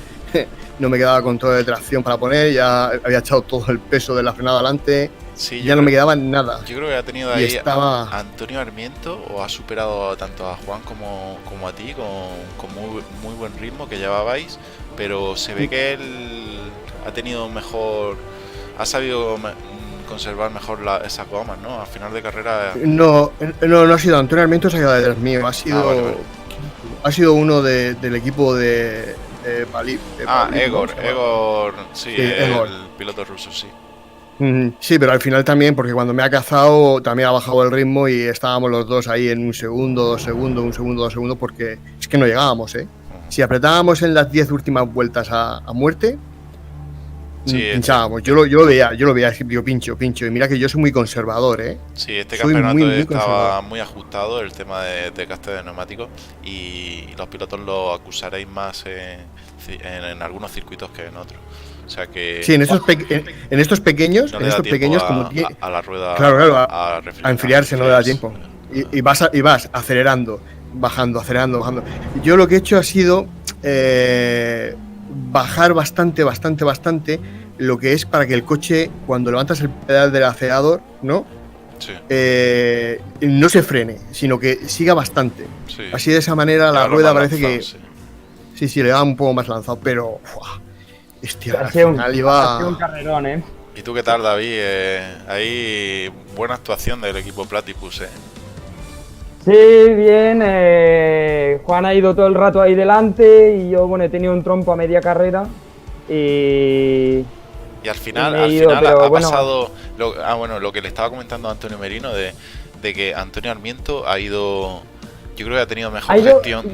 no me quedaba control de tracción para poner, ya había echado todo el peso de la frenada adelante, sí, ya no me quedaba nada. Yo creo que ha tenido ahí a Antonio Armiento, o ha superado tanto a Juan como a ti, con muy buen ritmo que llevabais, pero se ve que él ha tenido ha sabido conservar mejor esas gomas, ¿no? Al final de carrera. No ha sido Antonio Armiento, se ha quedado detrás mío, ha sido uno del equipo de Palip. Egor, sí, Egor. El piloto ruso, sí. Sí, pero al final también, porque cuando me ha cazado también ha bajado el ritmo y estábamos los dos ahí en 1 segundo, 2 segundos, 1 segundo, 2 segundos, porque es que no llegábamos, ¿eh? Si apretábamos en las 10 últimas vueltas a muerte, sí, pinchábamos. Yo lo veía, yo pincho, y mira que yo soy muy conservador, ¿eh? Sí, este campeonato estaba muy ajustado el tema de gasto de neumáticos y los pilotos lo acusaréis más en algunos circuitos que en otros. O sea que sí, en estos pequeños, como a la rueda, claro, a enfriarse, no le da tiempo. Y vas acelerando, bajando. Yo lo que he hecho ha sido bajar bastante lo que es para que el coche, cuando levantas el pedal del acelerador, ¿no? Sí. No se frene, sino que siga bastante. Sí. Así de esa manera la rueda parece que sí, le da un poco más lanzado, pero hostia, al final iba... Ha sido un carrerón, ¿eh? ¿Y tú qué tal, David? Ahí buena actuación del equipo Platypus, ¿eh? Sí, bien. Juan ha ido todo el rato ahí delante y yo, bueno, he tenido un trompo a media carrera y al final ha pasado lo que le estaba comentando a Antonio Merino de que Antonio Armiento ha ido, yo creo que ha tenido mejor gestión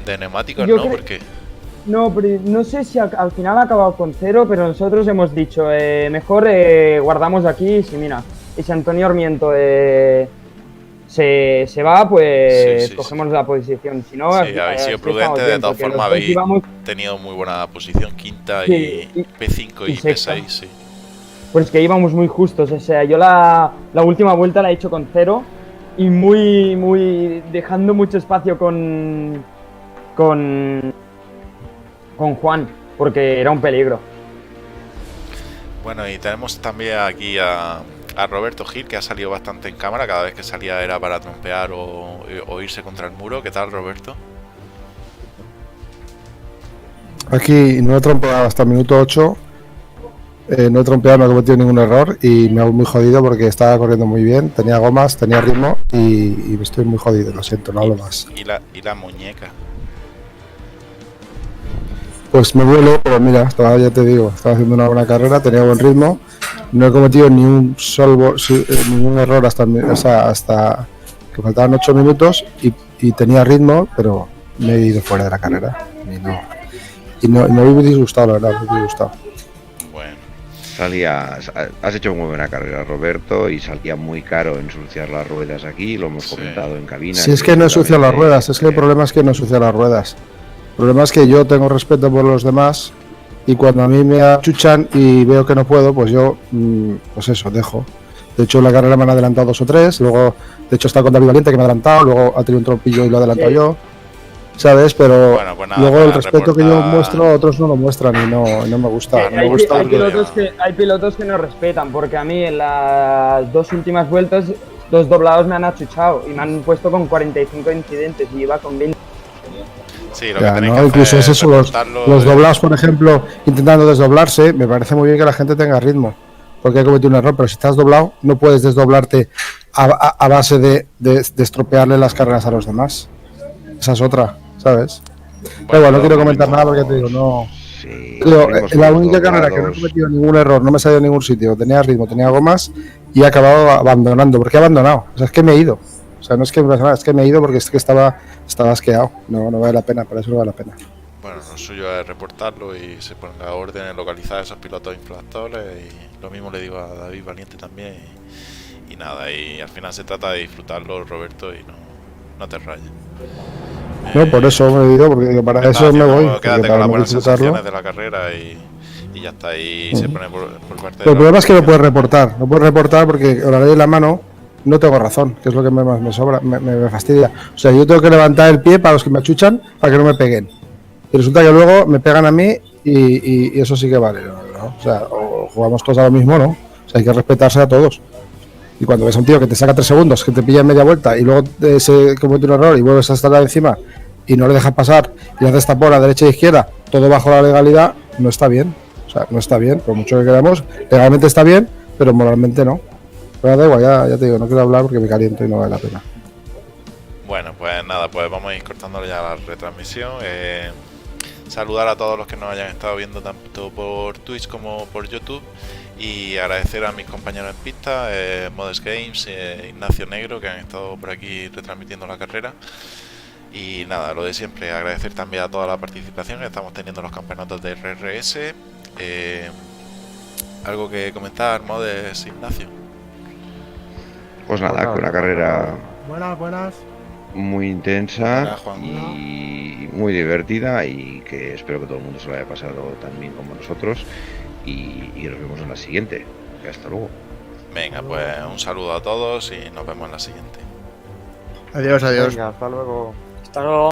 de neumáticos, ¿no? Porque no, pero no sé si al final ha acabado con 0, pero nosotros hemos dicho mejor guardamos aquí, si mira, y si Antonio Armiento se va, pues cogemos la posición. Si no, habéis sido prudentes, de todas formas habéis tenido muy buena posición, quinta y P5 y P6, sí. Pues que íbamos muy justos, o sea, yo la última vuelta la he hecho con 0 y muy dejando mucho espacio con Juan, porque era un peligro. Bueno, y tenemos también aquí a Roberto Gil, que ha salido bastante en cámara. Cada vez que salía era para trompear o irse contra el muro. ¿Qué tal, Roberto? Aquí no he trompeado hasta el minuto 8. No he trompeado, no he cometido ningún error y me hago muy jodido porque estaba corriendo muy bien, tenía gomas, tenía ritmo y estoy muy jodido, lo siento, no hablo más. ¿Y la muñeca? Pues me duele, pero mira, ya te digo, estaba haciendo una buena carrera, tenía buen ritmo, no he cometido ningún error hasta que faltaban 8 minutos y tenía ritmo, pero me he ido fuera de la carrera. Y me he disgustado, la verdad, me he disgustado. Bueno, Has hecho muy buena carrera, Roberto, y salía muy caro ensuciar las ruedas aquí, lo hemos Sí. comentado en cabina. Si es que no ensucia las ruedas, es que el problema es que no ensucia las ruedas. El problema es que yo tengo respeto por los demás y cuando a mí me achuchan y veo que no puedo, pues yo, pues eso, dejo. De hecho, en la carrera me han adelantado 2 o 3, luego, de hecho, está con David Valiente que me ha adelantado, luego ha tenido un trompillo y lo he adelantado yo, ¿sabes? Pero Bueno, pues nada, luego el para respeto que yo reportar- muestro, otros no lo muestran y no me gusta. No me gusta Hay porque- pilotos que no respetan, porque a mí en las 2 últimas vueltas, 2 doblados me han achuchado y me han puesto con 45 incidentes y iba con 20. sí, lo Ya, que tenéis ¿no? que Incluso hacer es eso, reportarlo los y- doblados, por ejemplo, intentando desdoblarse, me parece muy bien que la gente tenga ritmo, porque hay cometido un error, pero si estás doblado, no puedes desdoblarte a base de estropearle las carreras a los demás. Esa es otra, ¿sabes? Da igual, no quiero comentar nada porque te digo, no. Sí, Tío, corrimos la por única todos carrera que no he lados. cometido ningún error, no me he salido a ningún sitio, tenía ritmo, tenía gomas y he acabado abandonando. ¿Por qué he abandonado? O sea, es que me he ido. O sea, no es que me pasa nada, es que me he ido porque es que estaba asqueado. No vale la pena, para eso no vale la pena. Bueno, lo suyo es reportarlo y se ponga a orden en localizar a esos pilotos infractores y lo mismo le digo a David Valiente también y nada, y al final se trata de disfrutarlo, Roberto, y no te rayes. No, por eso me he ido, porque digo, para Nada, eso me haciendo- voy. porque Quédate con para las no buenas disfrutarlo. sensaciones de la carrera y ya está, y se pone por parte de Pero el la problema es que no organización. puedes reportar. No puedes reportar porque con la ley en la mano no tengo razón, que es lo que más me sobra, me fastidia. O sea, yo tengo que levantar el pie para los que me achuchan para que no me peguen. Y resulta que luego me pegan a mí y eso sí que vale. ¿No? O sea, o jugamos todos a lo mismo, ¿no? O sea, hay que respetarse a todos. Y cuando ves a un tío que te saca 3 segundos, que te pilla en media vuelta y luego se comete un error y vuelves a estar encima y no le dejas pasar y le haces tapón a derecha e izquierda, todo bajo la legalidad, no está bien. O sea, no está bien, por mucho que queramos, legalmente está bien, pero moralmente no. Pero da igual, ya te digo, no quiero hablar porque me caliento y no vale la pena. Bueno, pues nada, pues vamos a ir cortándole ya la retransmisión. Saludar a todos los que nos hayan estado viendo tanto por Twitch como por YouTube y agradecer a mis compañeros en pista, Modest Games, Ignacio Negro, que han estado por aquí retransmitiendo la carrera. Y nada, lo de siempre, agradecer también a toda la participación que estamos teniendo en los campeonatos de RRS. ¿Algo que comentar, Modest, Ignacio? Pues nada, que una carrera Buenas. muy intensa Hola, Juan. y muy divertida y que espero que todo el mundo se lo haya pasado tan bien como nosotros y nos vemos en la siguiente. Hasta luego. Venga, pues un saludo a todos y nos vemos en la siguiente. Adiós. Venga, hasta luego. Hasta luego.